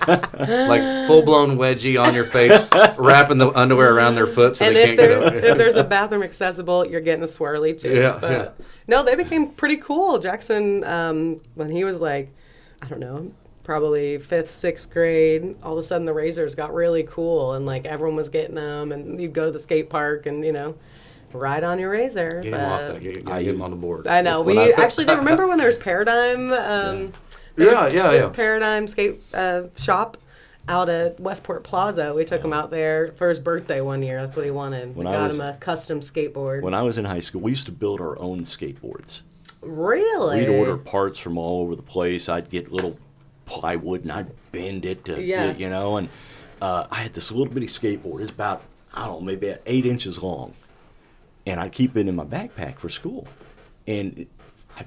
Like full-blown wedgie on your face, wrapping the underwear around their foot so And they if, can't get over. if there's a bathroom accessible, you're getting a swirly too. Yeah, But, yeah. No, they became pretty cool. Jackson, when he was like, I don't know, probably 5th, 6th grade, all of a sudden the razors got really cool, and like everyone was getting them, and you'd go to the skate park and, ride on your razor. Get him off that. Get him on the board. I know. When We I- actually do remember when there was Paradigm. Yeah. Paradigm skate shop out at Westport Plaza. We took him out there for his birthday one year. That's what he wanted. When we I got was- him a custom skateboard. When I was in high school, we used to build our own skateboards. Really? We'd order parts from all over the place. I'd get little plywood and I'd bend it to, Yeah. and I had this little bitty skateboard. It's about, I don't know, maybe 8 inches long. And I'd keep it in my backpack for school. And I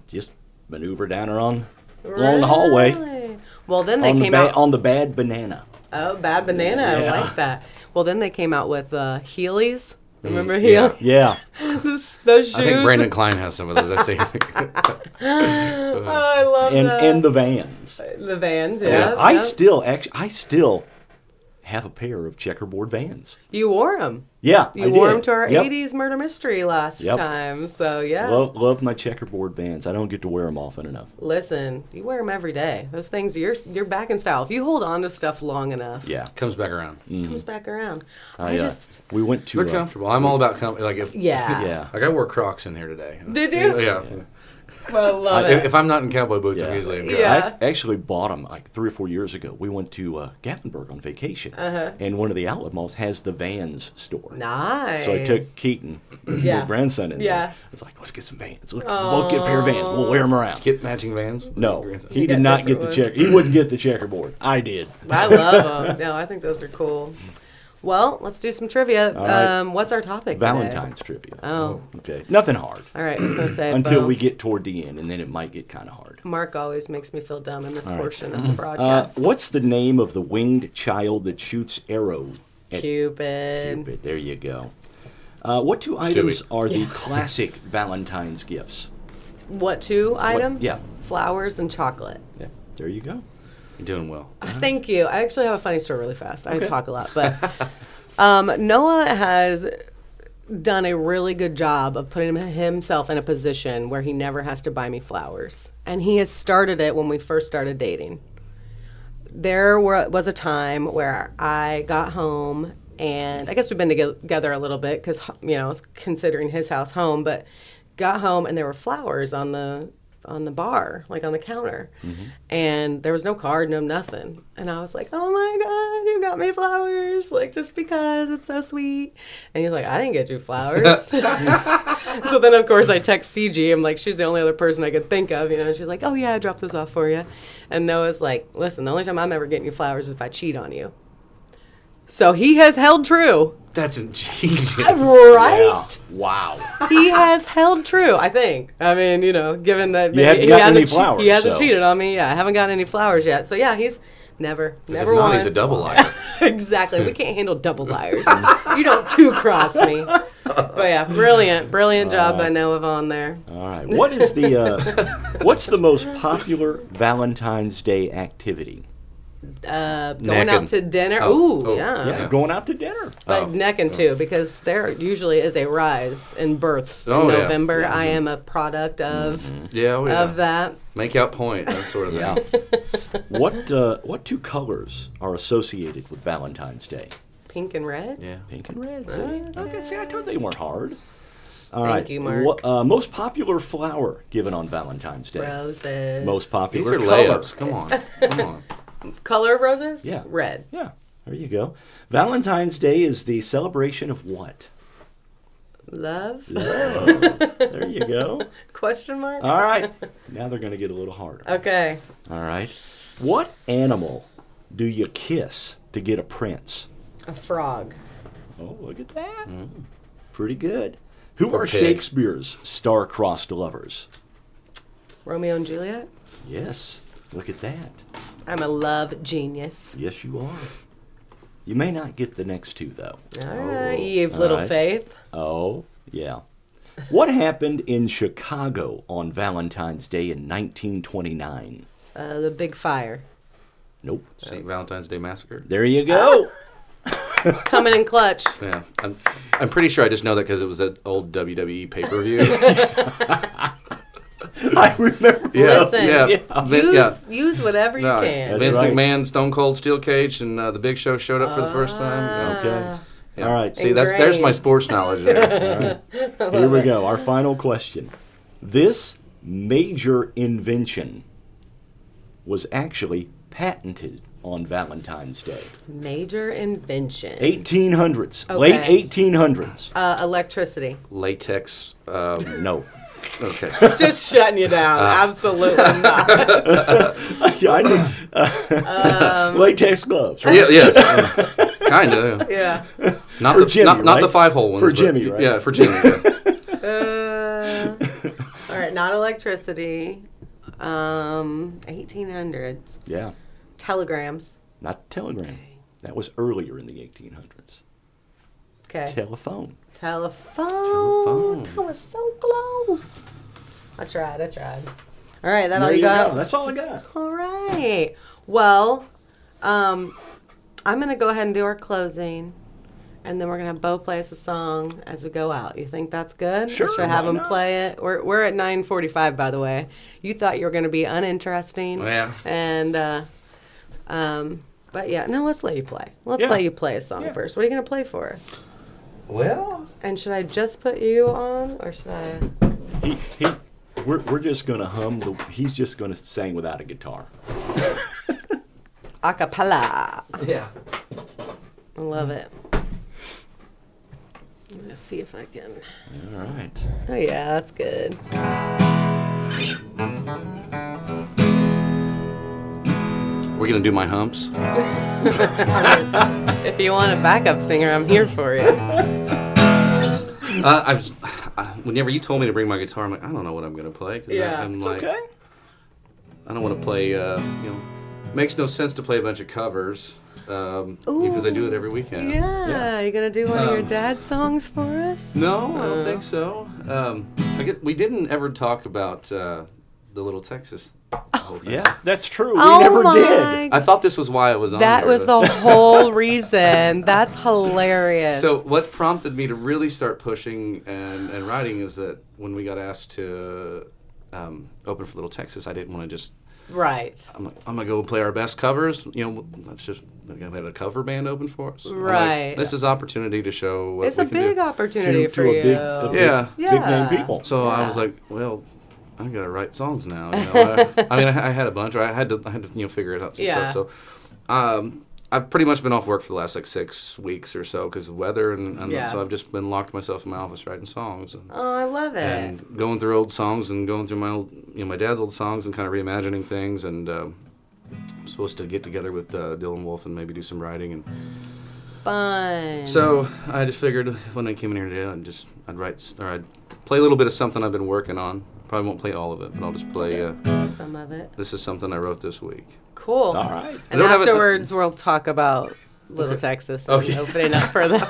just maneuver down along the hallway Really? Well, then they on came out. on the bad banana. Oh, Bad Banana. I Yeah. like that. Well, then they came out with Heelys. Remember yeah. Heelys? Yeah. Those shoes. I think Brandon Klein has some of those. I see. Oh, I love that. And the Vans. The Vans, yeah. I still have a pair of checkerboard Vans. You wore them. Yeah, You I wore did. them to our Yep. 80s murder mystery last Yep. time. So, yeah. Love my checkerboard Vans. I don't get to wear them often enough. Listen, you wear them every day. Those things, you're back in style. If you hold on to stuff long enough, Yeah. Comes back around. it comes back around. We went to They're comfortable. I'm all about like if Yeah. yeah. Like I wore Crocs in here today. Did you? Yeah. Well, love it. If I'm not in cowboy boots, Yeah. I'm usually in Yeah. Crocs. I actually bought them like 3 or 4 years ago. We went to Gatlinburg on vacation, and one of the outlet malls has the Vans store. Nice. So I took Keaton, Yeah. my grandson, in Yeah. there. I was like, let's get some Vans. We'll get a pair of Vans. We'll wear them around. Get matching Vans. No, he You did got not get different the ones. check. He wouldn't get the checkerboard. I did. I love them. No, I think those are cool. Well, let's do some trivia. All right. What's our topic Valentine's trivia. Oh. Okay. Nothing hard All right, I was going to say, until Beau, we get toward the end, and then it might get kind of hard. Mark always makes me feel dumb in this right. portion of the broadcast. What's the name of the winged child that shoots arrows at Cupid. Cupid? There you go. What 2 items are the Yeah. classic Valentine's gifts? What 2 items? yeah. Flowers and chocolate. Yeah, there you go. You're doing well. Thank you. I actually have a funny story really fast. I Okay. talk a lot, but Noah has done a really good job of putting himself in a position where he never has to buy me flowers. And he has started it when we first started dating. There was a time where I got home, and I guess we've been together a little bit because, I was considering his house home, but got home and there were flowers on the bar, like on the counter. And there was no card, no nothing. And I was like, oh my God, you got me flowers, like just because it's so sweet. And he's like, I didn't get you flowers. So then, of course, I text CG. I'm like, she's the only other person I could think of, and she's like, oh yeah, I dropped those off for you. And Noah's like, listen, the only time I'm ever getting you flowers is if I cheat on you. So he has held true. That's ingenious. Right? Yeah. Wow. He has held true, I think. I mean, given that You haven't he gotten hasn't any flowers, he hasn't so. cheated on me. Yeah, I haven't got any flowers yet. So yeah, he's never If never not, once. he's a double liar. Exactly. We can't handle double liars. You don't two cross me. But yeah, brilliant job by Noah Vaughn there. All right. What is what's the most popular Valentine's Day activity? Going Necking. out to dinner. Oh, Ooh, oh, yeah. Yeah, going out to dinner. But Oh. necking too, because there usually is a rise in births Oh, in yeah. November. I am a product of Yeah, oh, yeah. of that. Make out point, that sort of thing. Yeah. What 2 colors are associated with Valentine's Day? Pink and red. Yeah. Pink and red. See? Okay, see, I told they weren't hard. All Thank right. you, Mark. Most popular flower given on Valentine's Day. Roses. Most These popular are color. layups. Come on. Come on. Color of roses? Yeah. Red. Yeah. There you go. Valentine's Day is the celebration of what? Love? Love. There you go. Question mark? All right. Now they're going to get a little harder. Okay. All right. What animal do you kiss to get a prince? A frog. Oh, look at that. Pretty good. Who Or are pig. Shakespeare's star-crossed lovers? Romeo and Juliet? Yes. Look at that. I'm a love genius. Yes, you are. You may not get the next two, though. All right, you've All little right. faith. Oh, yeah. What happened in Chicago on Valentine's Day in 1929? The big fire. Nope. St. Valentine's Day Massacre. There you go. Coming in clutch. Yeah, I'm pretty sure I just know that because it was that old WWE pay-per-view. I remember. Listen, yeah. use whatever you No, can. That's Vince right. McMahon, Stone Cold Steel Cage, and the Big Show showed up for the first time. Okay. Yeah. All right. See, there's my sports knowledge there. All right. Here we go. Our final question. This major invention was actually patented on Valentine's Day. Major invention. 1800s. Okay. Late 1800s. Electricity. Latex. No. Okay. Just shutting you down. Absolutely not. Yeah, I know. Latex gloves. Right? Yeah, yes. Kind of. Yeah. Not For the Jimmy, not right? the 5-hole ones. For but- Jimmy, right? Yeah, for Jimmy. Yeah. All right, not electricity. 1800s. Yeah. Telegrams. Not telegram. That was earlier in the 1800s. Okay. Telephone. Telephone. I was so close. I tried. All right, that all There you got? go. That's all I got. All right. Well, I'm going to go ahead and do our closing, and then we're going to have Beau play us a song as we go out. You think that's good? Sure, Or should I have why him not? play it? We're at 9:45, by the way. You thought you were going to be uninteresting. Yeah. And, but yeah, no, let's let you play. Let's Yeah. let you play a song Yeah. first. What are you going to play for us? Well. And should I just put you on, or should I? We're just gonna hum. He's just gonna sing without a guitar. Acapella. Yeah. I love it. I'm gonna see if I can. All right. Oh yeah, that's good. We're gonna do my humps. If you want a backup singer, I'm here for you. Whenever you told me to bring my guitar, I'm like, I don't know what I'm gonna play. 'Cause Yeah, I'm It's like, okay. I don't want to play. Makes no sense to play a bunch of covers because I do it every weekend. Yeah, you gonna do one of your dad's songs for us? No, I don't think so. We didn't ever talk about the Little Texas whole thing. Yeah, that's true. We Oh never my! did. I thought this was why I was on That there, was but- the whole reason. That's hilarious. So what prompted me to really start pushing and writing is that when we got asked to open for Little Texas, I didn't want to just. right. I'm like, I'm gonna go play our best covers. Let's just we had a cover band open for us. I'm like, Right. this is opportunity to show what It's we a can do. big opportunity for a you. big, Yeah. big name Yeah. people. So I Yeah. was like, well, I gotta write songs now. You know? I had a bunch, or I had to figure it out some Yeah. stuff. So, I've pretty much been off work for the last 6 weeks or so because of the weather, and Yeah. so I've just been locked myself in my office writing songs and, Oh, I love it. and going through old songs and going through my dad's old songs and kind of reimagining things. And I'm supposed to get together with Dylan Wolf and maybe do some writing. And Fun. so I just figured when I came in here today, I'd play a little bit of something I've been working on. Probably won't play all of it, but I'll just play. Some of it. This is something I wrote this week. Cool. All right. And don't have it- afterwards, we'll talk about Little Okay. Texas and Okay. opening up for the.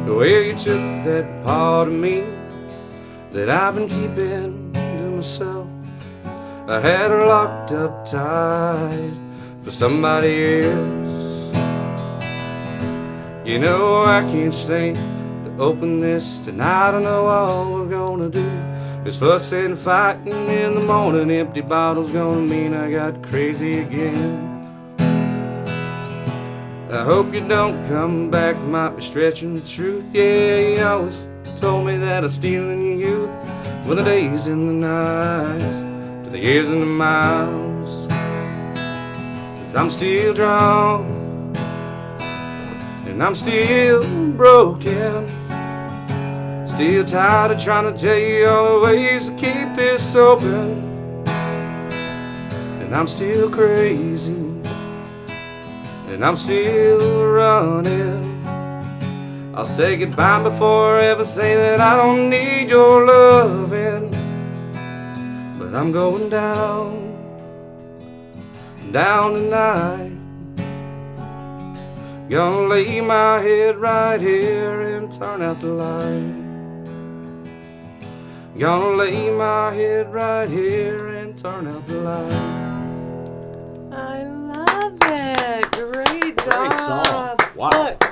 Well, you took that part of me that I've been keeping to myself. I had her locked up tight for somebody else. You know I can't stand to open this tonight. I know all we're gonna do is fuss and fighting in the morning. Empty bottles gonna mean I got crazy again. I hope you don't come back, might be stretching the truth. Yeah, you always told me that I was stealing your youth. Well, the days and the nights, to the years and the miles. 'Cause I'm still drunk, and I'm still broken. Still tired of trying to tell you all the ways to keep this open. and I'm still crazy, and I'm still running. I'll say goodbye before I ever say that I don't need your loving. But I'm going down, down tonight. Gonna lay my head right here and turn out the light. Gonna lay my head right here and turn out the light. I love it. Great job. Great song. Wow. Look,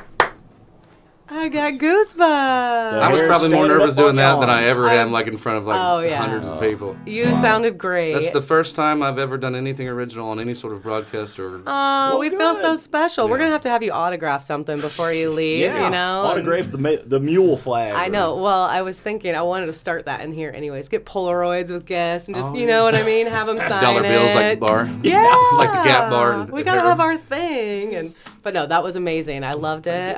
I got goosebumps. I was hair probably more standing nervous up on doing that your than I arm. ever am, like in front of like Oh, yeah. hundreds of people. You sounded great. That's the first time I've ever done anything original on any sort of broadcast or. Oh, we feel so good. special. We're Yeah. gonna have to have you autograph something before you leave. Yeah, You know, autograph the mule flag. I or- know. Well, I was thinking I wanted to start that in here, anyways. Get Polaroids with guests and just, Oh, you know what I mean. Have them sign Dollar bills like the bar. Yeah, Like the Gap bar in We gotta Harrod. have our thing, but no, that was amazing. I loved it.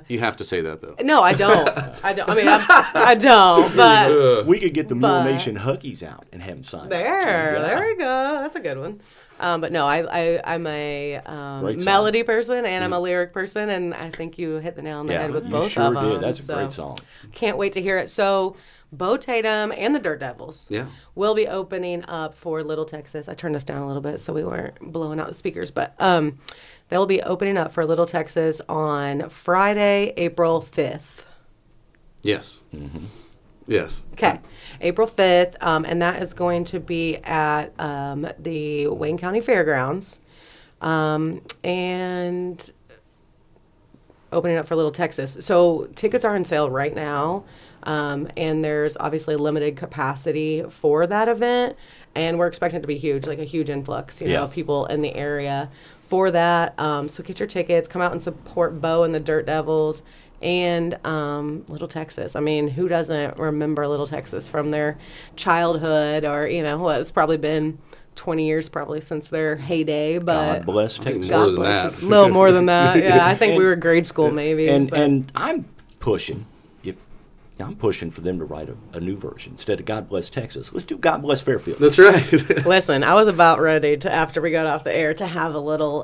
You have to say that though. No, I don't. I mean, I don't. But We could get the Mule But- Nation Huggies out and have them sign. there we go. That's a good one. But no, I'm a Great song. melody person and I'm a lyric person, and I think you hit the nail on the head with you both sure of them. did. That's a so great song. Can't wait to hear it. So, Beau Tatum and the Dirt Devils Yeah. will be opening up for Little Texas. I turned this down a little bit so we weren't blowing out the speakers, but they'll be opening up for Little Texas on Friday, April 5th. Yes. Mm-hmm. Yes. Okay, April 5th, and that is going to be at the Wayne County Fairgrounds, and opening up for Little Texas. So tickets are on sale right now, and there's obviously limited capacity for that event, and we're expecting it to be huge, like a huge influx, you know, Yeah. of people in the area for that. So get your tickets, come out and support Beau and the Dirt Devils. And Little Texas. I mean, who doesn't remember Little Texas from their childhood, or it's probably been 20 years probably since their heyday. But God bless I think Texas. more God than bless that. us. A little more than that. Yeah, I think And- we were grade school maybe. And but- and I'm pushing. I'm pushing for them to write a new version instead of God Bless Texas. Let's do God Bless Fairfield. That's right. Listen, I was about ready to, after we got off the air, to have a little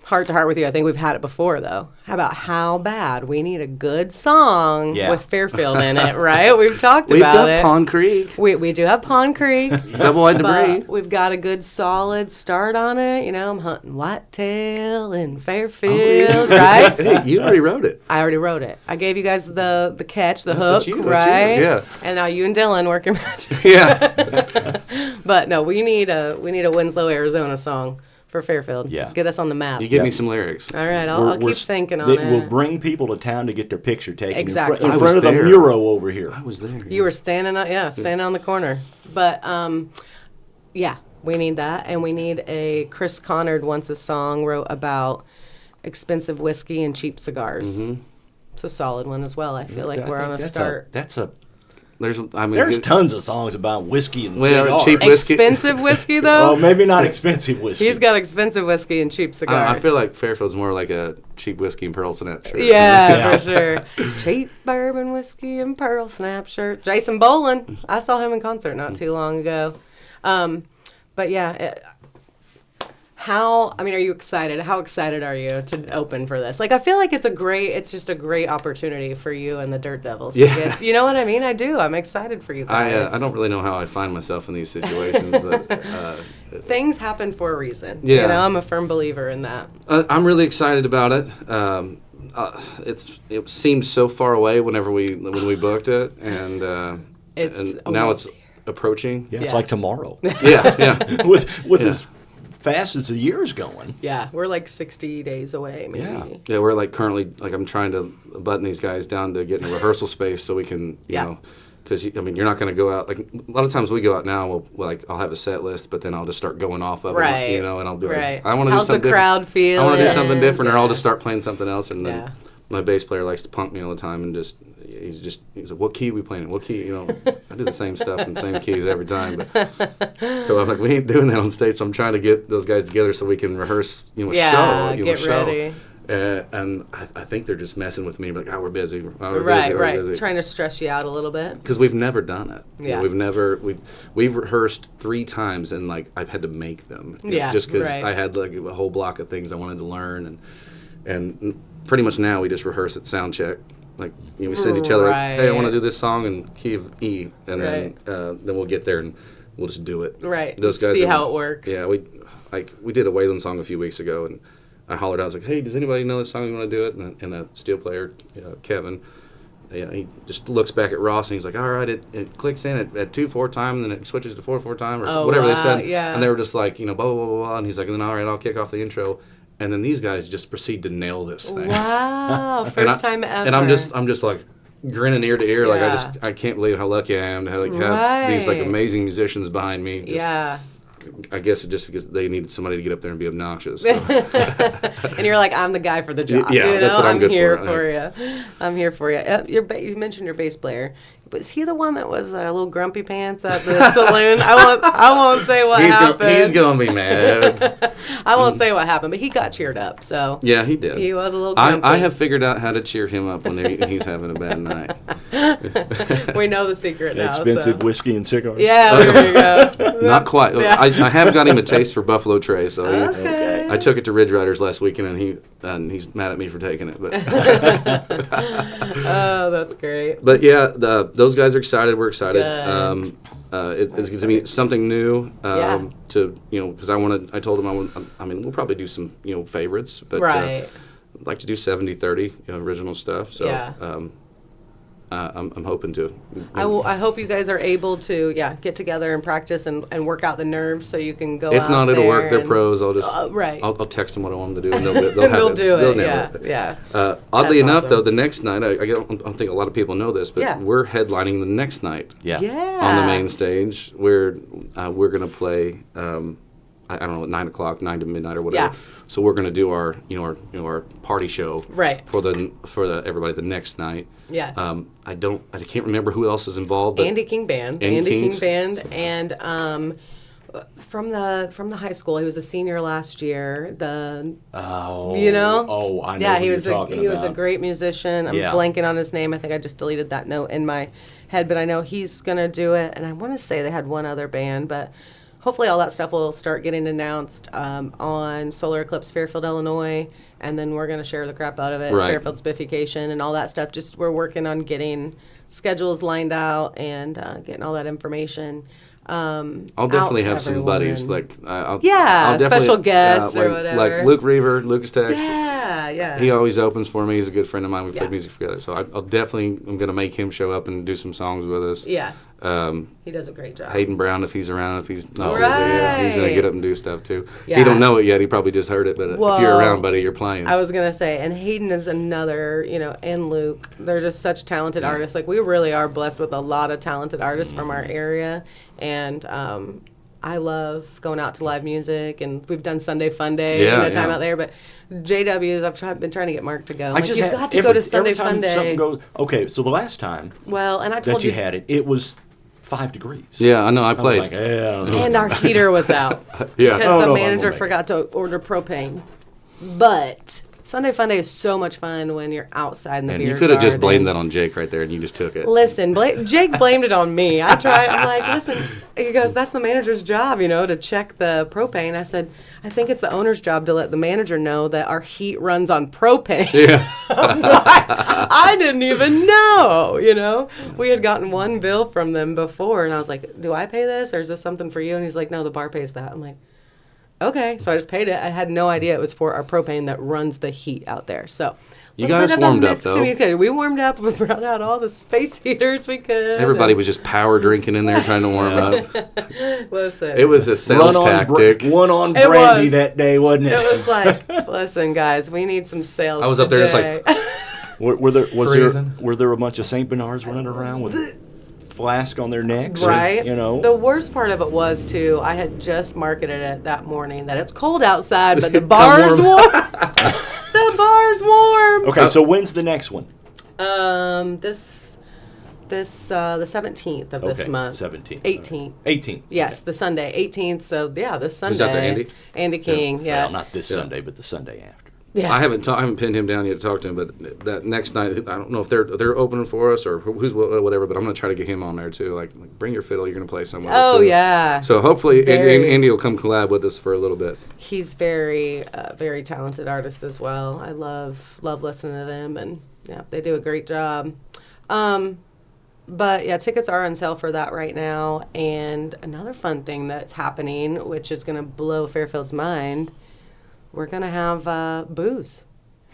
heart to heart with you. I think we've had it before, though. How about how bad we need a good song Yeah. with Fairfield in it, right? We've talked We've about got it. Pond Creek, We do have Pond Creek. Double Wide Debris. But we've got a good solid start on it. I'm hunting whitetail in Fairfield, right? Hey, you already wrote it. I already wrote it. I gave you guys the catch, the hook, That's you, right? yeah. And now you and Dylan work your magic. Yeah. But no, we need a Winslow, Arizona song for Fairfield. Yeah. Get us on the map. You give Yeah. me some lyrics. All right, I'll keep thinking on It it. will bring people to town to get their picture taken Exactly. in I front was of the there. Muro over here. I was there. You were standing on the corner. But yeah, we need that, and we need a Chris Conard once a song wrote about expensive whiskey and cheap cigars. Mm-hmm. It's a solid one as well. I feel like I we're think on a that's start. There's tons of songs about whiskey and Well, cigars. cheap whiskey. Expensive whiskey Well, though. maybe not expensive whiskey. He's got expensive whiskey and cheap cigars. I feel like Fairfield's more like a cheap whiskey and pearl snap shirt. Yeah, Yeah. for sure. Cheap bourbon whiskey and pearl snap shirt. Jason Boland. I saw him in concert not too long ago. But yeah, are you excited? How excited are you to open for this? Like, I feel like it's just a great opportunity for you and the Dirt Devils. Yeah. You know what I mean? I do. I'm excited for you guys. I don't really know how I find myself in these situations, but Things happen for a reason. Yeah. I'm a firm believer in that. I'm really excited about it. It seemed so far away when we booked it, and It's and now almost it's approaching. Yeah, it's Yeah. like tomorrow. Yeah. with Yeah. as fast as the year's going. Yeah, we're like 60 days away, maybe. Yeah. Yeah, we're like currently I'm trying to button these guys down to get in a rehearsal space so we can because you're not going to go out, like a lot of times we go out now, I'll have a set list, but then I'll just start going off of Right. it, and I'll be Right. like, I want to do How's the something crowd different. feel? I want to do something different, or I'll Yeah. just start playing something else, and then Yeah. my bass player likes to punk me all the time, and he's like, what key we playing in? What key? I do the same stuff in the same keys every time. But so I'm like, we ain't doing that on stage. So I'm trying to get those guys together so we can rehearse, Yeah, show, get show. ready. And I think they're just messing with me, like, oh, we're busy. Oh, we're Right, busy, right. We're busy. Trying to stress you out a little bit. Because we've never done it. You Yeah. know, we've rehearsed 3 times, and like I've had to make them. You know, Yeah, just because right. I had like a whole block of things I wanted to learn, and pretty much now we just rehearse at sound check. Like, you know, we send each other, hey, I want to Right. do this song in key of E, and Right. then we'll get there and we'll just do it. Right. Those guys See are how just- it works. Yeah, we did a Waylon song a few weeks ago, and I hollered out, I was like, hey, does anybody know this song? You want to do it? And the steel player, Kevin, he just looks back at Ross and he's like, all right, it clicks in at 2/4 time, and then it switches to 4/4 time, or Oh, whatever they wow, said. yeah. And they were just like, you know, blah, blah, blah, blah. And he's like, and then, all right, I'll kick off the intro. And then these guys just proceed to nail this thing. Wow. First time ever. And I'm just like grinning ear to ear. Like, Yeah. I can't believe how lucky I am to have these like Right. amazing musicians behind me. Just, Yeah. I guess it's just because they needed somebody to get up there and be obnoxious. So. And you're like, I'm the guy for the job. Yeah, you know? that's what I'm good here for. you. I'm here for you. You mentioned your bass player. Was he the one that was a little grumpy pants at the saloon? I won't say what happened. He's gonna be mad. I won't say what happened, but he got cheered up. So Yeah, he did. he was a little grumpy. I have figured out how to cheer him up when he's having a bad night. We know the secret now. Expensive so. whiskey and cigars. Yeah, there you go. Not quite. Yeah. I have got him a taste for Buffalo Trace, so Okay. I took it to Ridge Riders last weekend, and he's mad at me for taking it. But Oh, that's great. but yeah, those guys are excited. We're excited. Good. It's going to be something new. Yeah. To because I told him I mean, we'll probably do some favorites, but Right. I'd like to do 70-30 original stuff. So Yeah. I'm hoping to. I hope you guys are able to get together and practice and work out the nerves so you can go. If out not, it'll there work. They're and- pros. I'll just right. I'll text them what I want them to do, and they'll have They'll it. do They'll it. nail Yeah, it. yeah. Oddly That's enough, awesome. though, the next night, I don't think a lot of people know this, but Yeah. we're headlining the next night Yeah. Yeah. on the main stage. We're going to play. I don't know, at 9 o'clock, 9 to midnight or whatever. Yeah. So we're going to do our our party show Right. for everybody the next night. Yeah. I can't remember who else is involved. But Andy King Band. Andy Andy King King's- Band. And from the high school, he was a senior last year. Oh. You know? Oh, I know. Yeah, who he you're was talking he was a about. great musician. I'm Yeah. blanking on his name. I think I just deleted that note in my head, but I know he's gonna do it. And I want to say they had one other band, but hopefully all that stuff will start getting announced on Solar Eclipse Fairfield, Illinois, and then we're gonna share the crap out of it. Right. Fairfield Spiffication and all that stuff. Just we're working on getting schedules lined out and getting all that information. I'll definitely out to have some everyone. buddies like I'll Yeah, definitely- special guests or like whatever. Luke Reaver, Lucas Tex. Yeah. He always opens for me. He's a good friend of mine. We Yeah. played music together, so I'm going to make him show up and do some songs with us. Yeah. Um, He does a great job. Hayden Brown, if he's around, if he's not, Right. he's gonna get up and do stuff too. He Yeah. don't know it yet. He probably just heard it, but if you're Whoa. around, buddy, you're playing. I was gonna say, and Hayden is another, and Luke. They're just such talented artists. Like we really are blessed with a lot of talented artists from our area, and I love going out to live music, and we've done Sunday Fun Day, Yeah, time yeah. out there. But JWs, I've been trying to get Mark to go. Like, you've had- got to go to every Sunday time Fun Day. something goes- okay, so the last time Well, and I told that you had it, it was 5 degrees. Yeah, I know. I I was played. like, yeah, I don't know. And our heater was out. Yeah. Because Oh, the no, manager I won't make forgot to order propane. But Sunday Fun Day is so much fun when you're outside in the and beer you could have just garden. blamed that on Jake right there, and you just took it. Listen, Jake blamed it on me. I tried. I'm like, listen. He goes, that's the manager's job, to check the propane. I said, I think it's the owner's job to let the manager know that our heat runs on propane. Yeah. I'm like, I didn't even know. We had gotten one bill from them before, and I was like, do I pay this, or is this something for you? And he's like, no, the bar pays that. I'm like, okay. So I just paid it. I had no idea it was for our propane that runs the heat out there. So You little got us bit of a warmed up, though. miscommunication. We warmed up. We brought out all the space heaters we could. Everybody was just power drinking in there trying to warm up. Listen. It was a sales Run on tactic. one on It brandy was. that day, wasn't it? It was like, listen, guys, we need some sales. I was up there just like- today. Were there a bunch of Saint Bernards running around with flask on their necks? Right. Or, The worst part of it was, too, I had just marketed it that morning that it's cold outside, but the bar's warm. warm. The bar's warm. Okay, so when's the next one? The 17th of this Okay, month. 17th. 18th. 18th. Yes, the Sunday, 18th. So, yeah, this Sunday. Who's out there, Andy? Andy King, yeah. Well, not this Yeah. Sunday, but the Sunday after. Yeah. I haven't pinned him down yet to talk to him, but that next night, I don't know if they're opening for us or who's whatever, but I'm gonna try to get him on there too. Like bring your fiddle, you're gonna play somewhere. Oh, too. yeah. So hopefully, Very- Andy will come collab with us for a little bit. He's very, very talented artist as well. I love listening to them, and yeah, they do a great job. But yeah, tickets are on sale for that right now. And another fun thing that's happening, which is going to blow Fairfield's mind, we're going to have booze.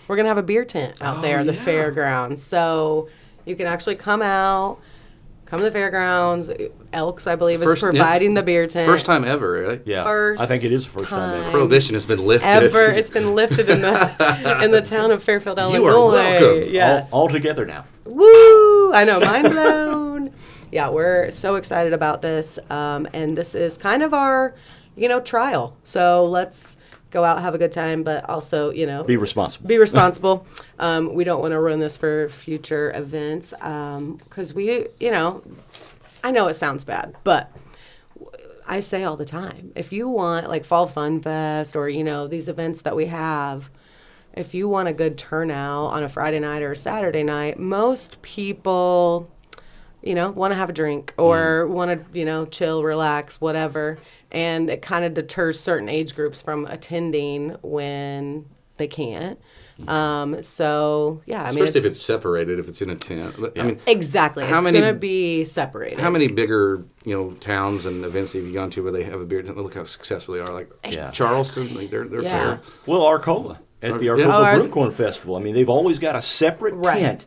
We're going to have a beer tent out there at the fairgrounds. So you can actually come to the fairgrounds. Elks, I believe, is providing the beer tent. First time ever, right? Yeah, First I think it is the first time ever. Prohibition has been lifted. It's been lifted in the town of Fairfield, Illinois. You are welcome. Yes. All together now. Woo! I know, mind blown. Yeah, we're so excited about this, and this is kind of our, trial. So let's go out, have a good time, but also, Be responsible. be responsible. We don't want to ruin this for future events, because I know it sounds bad, but I say all the time, if you want like Fall Fun Fest or, these events that we have, if you want a good turnout on a Friday night or a Saturday night, most people, want to have a drink or want to, chill, relax, whatever. And it kind of deters certain age groups from attending when they can't. So, yeah, I mean, Especially if it's separated, if it's in a tent. I mean, exactly. It's going to be separated. how many bigger, towns and events have you gone to where they have a beer tent? Look how successful they are. Like Charleston, like they're Yeah. fair. Well, Arcola at the Yeah. Arcola Oh, Broomcorn Festival. I mean, they've always got a separate Right. tent,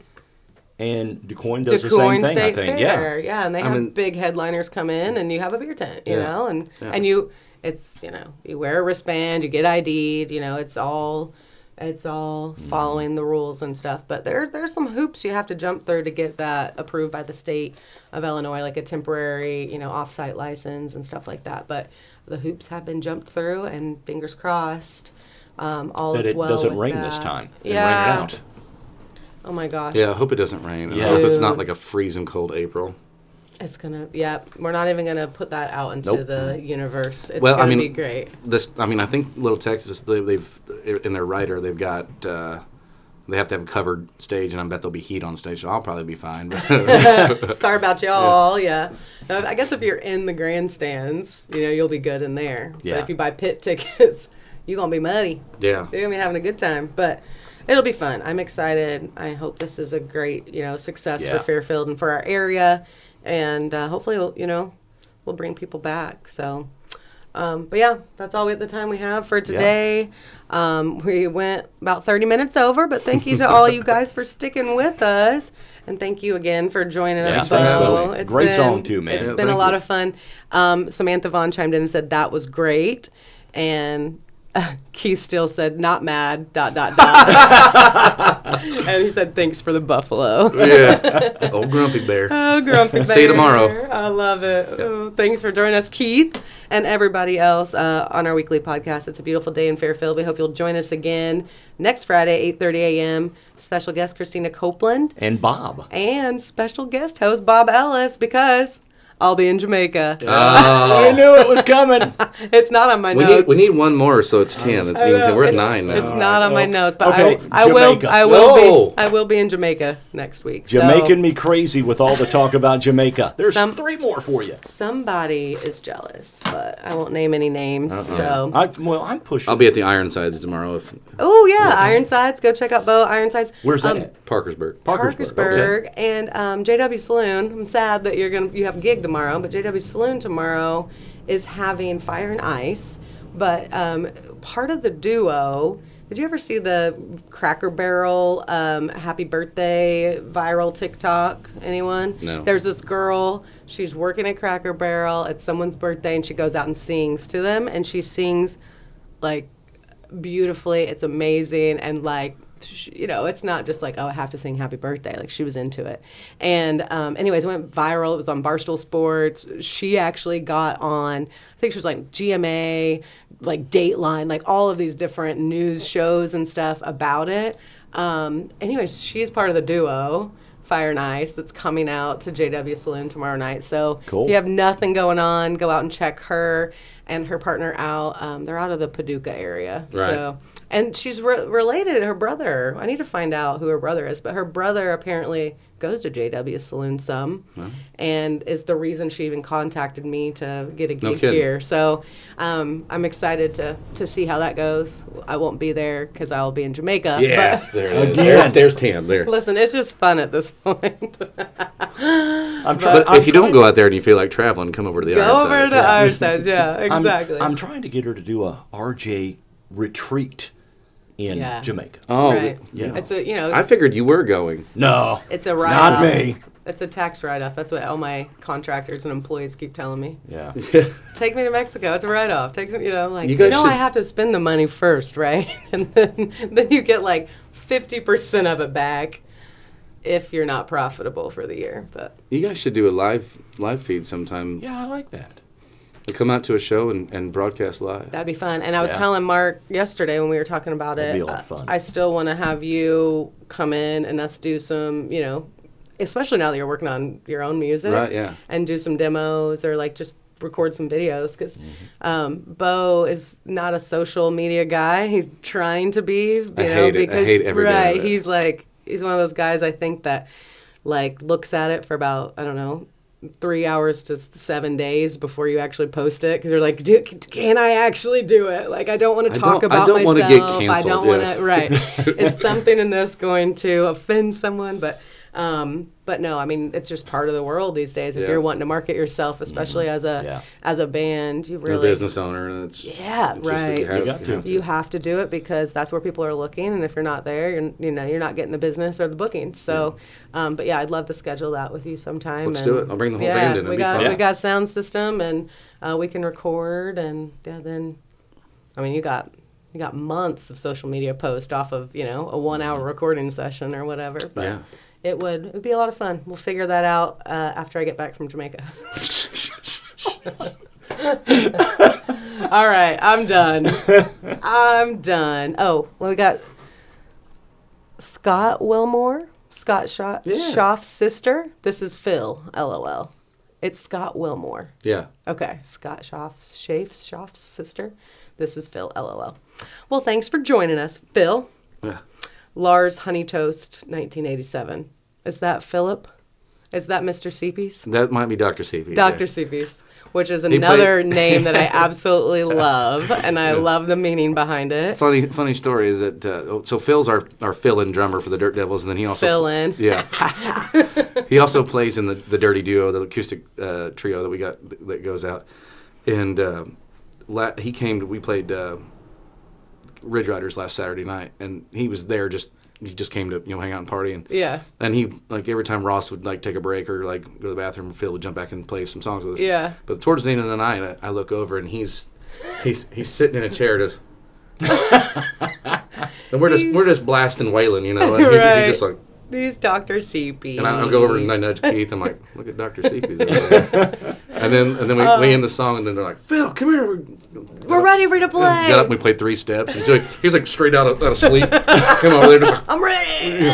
and DuQuoin does the same DuQuoin thing. State I think. Fair, yeah, and they have mean- big headliners come in, and you have a beer tent, you Yeah. know, and Yeah. and it's you wear a wristband, you get ID'd, it's all following the rules and stuff. But there's some hoops you have to jump through to get that approved by the state of Illinois, like a temporary, off-site license and stuff like that. But the hoops have been jumped through, and fingers crossed, all That is it well doesn't with rain that. this time. And Yeah. rain it out. Oh my gosh. Yeah, I hope it doesn't rain. Yeah. I hope it's not Dude. like a freezing cold April. It's gonna, we're not even gonna put that out into Nope. the universe. It's Well, I gonna mean, be great. I think Little Texas, they've in their writer, they've got, they have to have a covered stage, and I bet there'll be heat on stage, so I'll probably be fine. But Sorry about y'all, yeah. I guess if you're in the grandstands, you'll be good in there. Yeah. But if you buy pit tickets, you're gonna be muddy. yeah. You're gonna be having a good time. But it'll be fun. I'm excited. I hope this is a great, success Yeah. for Fairfield and for our area. And hopefully, we'll bring people back. So, but yeah, that's all the time we have for today. We went about 30 minutes over, but thank you to all you guys for sticking with us. And thank you again for joining us, Yeah, thanks, Beau. Billy. Great song too, man. It's Yeah, been a thank lot you. of fun. Samantha Vaughn chimed in and said that was great. And Keith still said, not mad, ... And he said, thanks for the buffalo. Yeah. Old Grumpy Bear. Oh, Grumpy Bear. See you tomorrow. I love it. Oh, thanks for joining us, Keith, and everybody else on our weekly podcast. It's a beautiful day in Fairfield. We hope you'll join us again next Friday, 8:30 a.m. Special guest Christina Copeland And Bob. and special guest host Bob Ellis, because I'll be in Jamaica. I knew it was coming. It's not on my We notes. need one more, so it's 10. It's even 10. We're at 9 now. It's not on my notes, but Okay, I will Jamaica. No. I will be in Jamaica next week. Jamaican me crazy with all the talk about Jamaica. There's Some- 3 more for you. Somebody is jealous, but I won't name any names. So, I'm pushing. I'll be at the Ironsides tomorrow. oh yeah, Ironsides. Go check out Beau Ironsides. Where's that at? Parkersburg. Parkersburg Okay. and JW Saloon. I'm sad that you have a gig tomorrow, but JW Saloon tomorrow is having Fire and Ice. But part of the duo. Did you ever see the Cracker Barrel Happy Birthday viral TikTok? Anyone? No. There's this girl. She's working at Cracker Barrel. It's someone's birthday, and she goes out and sings to them, and she sings like beautifully. It's amazing, and like, it's not just like, oh, I have to sing happy birthday. Like, she was into it. And anyways, it went viral. It was on Barstool Sports. She actually got on, I think she was like GMA, like Dateline, like all of these different news shows and stuff about it. Anyways, she's part of the duo, Fire and Ice, that's coming out to JW Saloon tomorrow night. So Cool. if you have nothing going on, go out and check her and her partner out. They're out of the Paducah area. Right. So And she's related to her brother. I need to find out who her brother is. But her brother apparently goes to JW Saloon some, and is the reason she even contacted me to get a gig here. So I'm excited to see how that goes. I won't be there because I'll be in Jamaica. Yes, but there it is. There's Tam there. listen, it's just fun at this point. But if you don't go out there and you feel like traveling, come over to the Go Ironsides. over to Ironsides, yeah, exactly. I'm trying to get her to do a RJ retreat in Jamaica. Oh, right. yeah. It's a I figured you were going. No, it's a write-off. not me. It's a tax write-off. That's what all my contractors and employees keep telling me. Yeah. Take me to Mexico. It's a write-off. Take some, like You guys I have to spend the money first, right? And then you get like 50% of it back if you're not profitable for the year. But You guys should do a live feed sometime. Yeah, I like that. You come out to a show and broadcast live. that'd be fun. And I was Yeah. telling Mark yesterday when we were talking about That'd it, be a lot of fun. I still want to have you come in and us do some, especially now that you're working on your own music. Right, yeah. And do some demos or like just record some videos because Beau is not a social media guy. He's trying to be, I hate it. I hate every bit of right. it. He's one of those guys I think that like looks at it for about, I don't know, 3 hours to 7 days before you actually post it because you're like, can I actually do it? Like, I don't want to talk about myself. I don't want to get canceled. I don't want to. Right? Is something in this going to offend someone? But no, I mean it's just part of the world these days. If Yeah. you're wanting to market yourself, especially as a band, you You're really a business owner, and it's yeah, it's just that right. You got to. You have to do it because that's where people are looking, and if you're not there, you're not getting the business or the bookings. So, but yeah, I'd love to schedule that with you sometime. Let's do it. I'll bring the whole band in. It'll be fun. We got sound system, and we can record, and then, I mean, you got months of social media post off of a 1 hour recording session or whatever. But Yeah. it would be a lot of fun. We'll figure that out after I get back from Jamaica. All right, I'm done. Oh, well, we got Scott Wilmore, Scott Schaaf's sister. This is Phil, LOL. It's Scott Wilmore. Yeah. Okay, Scott Schaaf's sister. This is Phil, LOL. Well, thanks for joining us, Phil. Yeah. Lars Honeytoast, 1987. Is that Philip? Is that Mr. Seepies? That might be Dr. Seepies. Dr. Yeah. Seepies, which is He another played- name that I absolutely love, and I love the meaning behind it. Funny story is that so Phil's our fill-in drummer for the Dirt Devils, and then he also Fill-in. Yeah. He also plays in the Dirty Duo, the acoustic trio that we got that goes out, and he came. We played Ridge Riders last Saturday night, and he was there he just came to hang out and party, and he like every time Ross would like take a break or like go to the bathroom, Phil would jump back and play some songs with us. Yeah. But towards the end of the night, I look over and he's sitting in a chair just, and we're just blasting Waylon, and Right. he just like. These Dr. Seepies. And I'll go over and I nudge Keith. I'm like, look at Dr. Seepies over there. And then we end the song, and then they're like, Phil, come here. We're ready for you to play. Got up and we played 3 steps. And so he was like straight out of sleep. Come over there just like, I'm ready.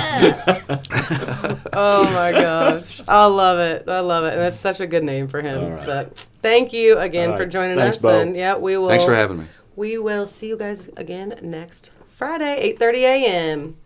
Oh my gosh. I love it. And that's such a good name for him. All right. But thank you again All for right. joining Thanks, us. Beau. And yeah, we will. thanks for having me. We will see you guys again next Friday, 8:30 a.m.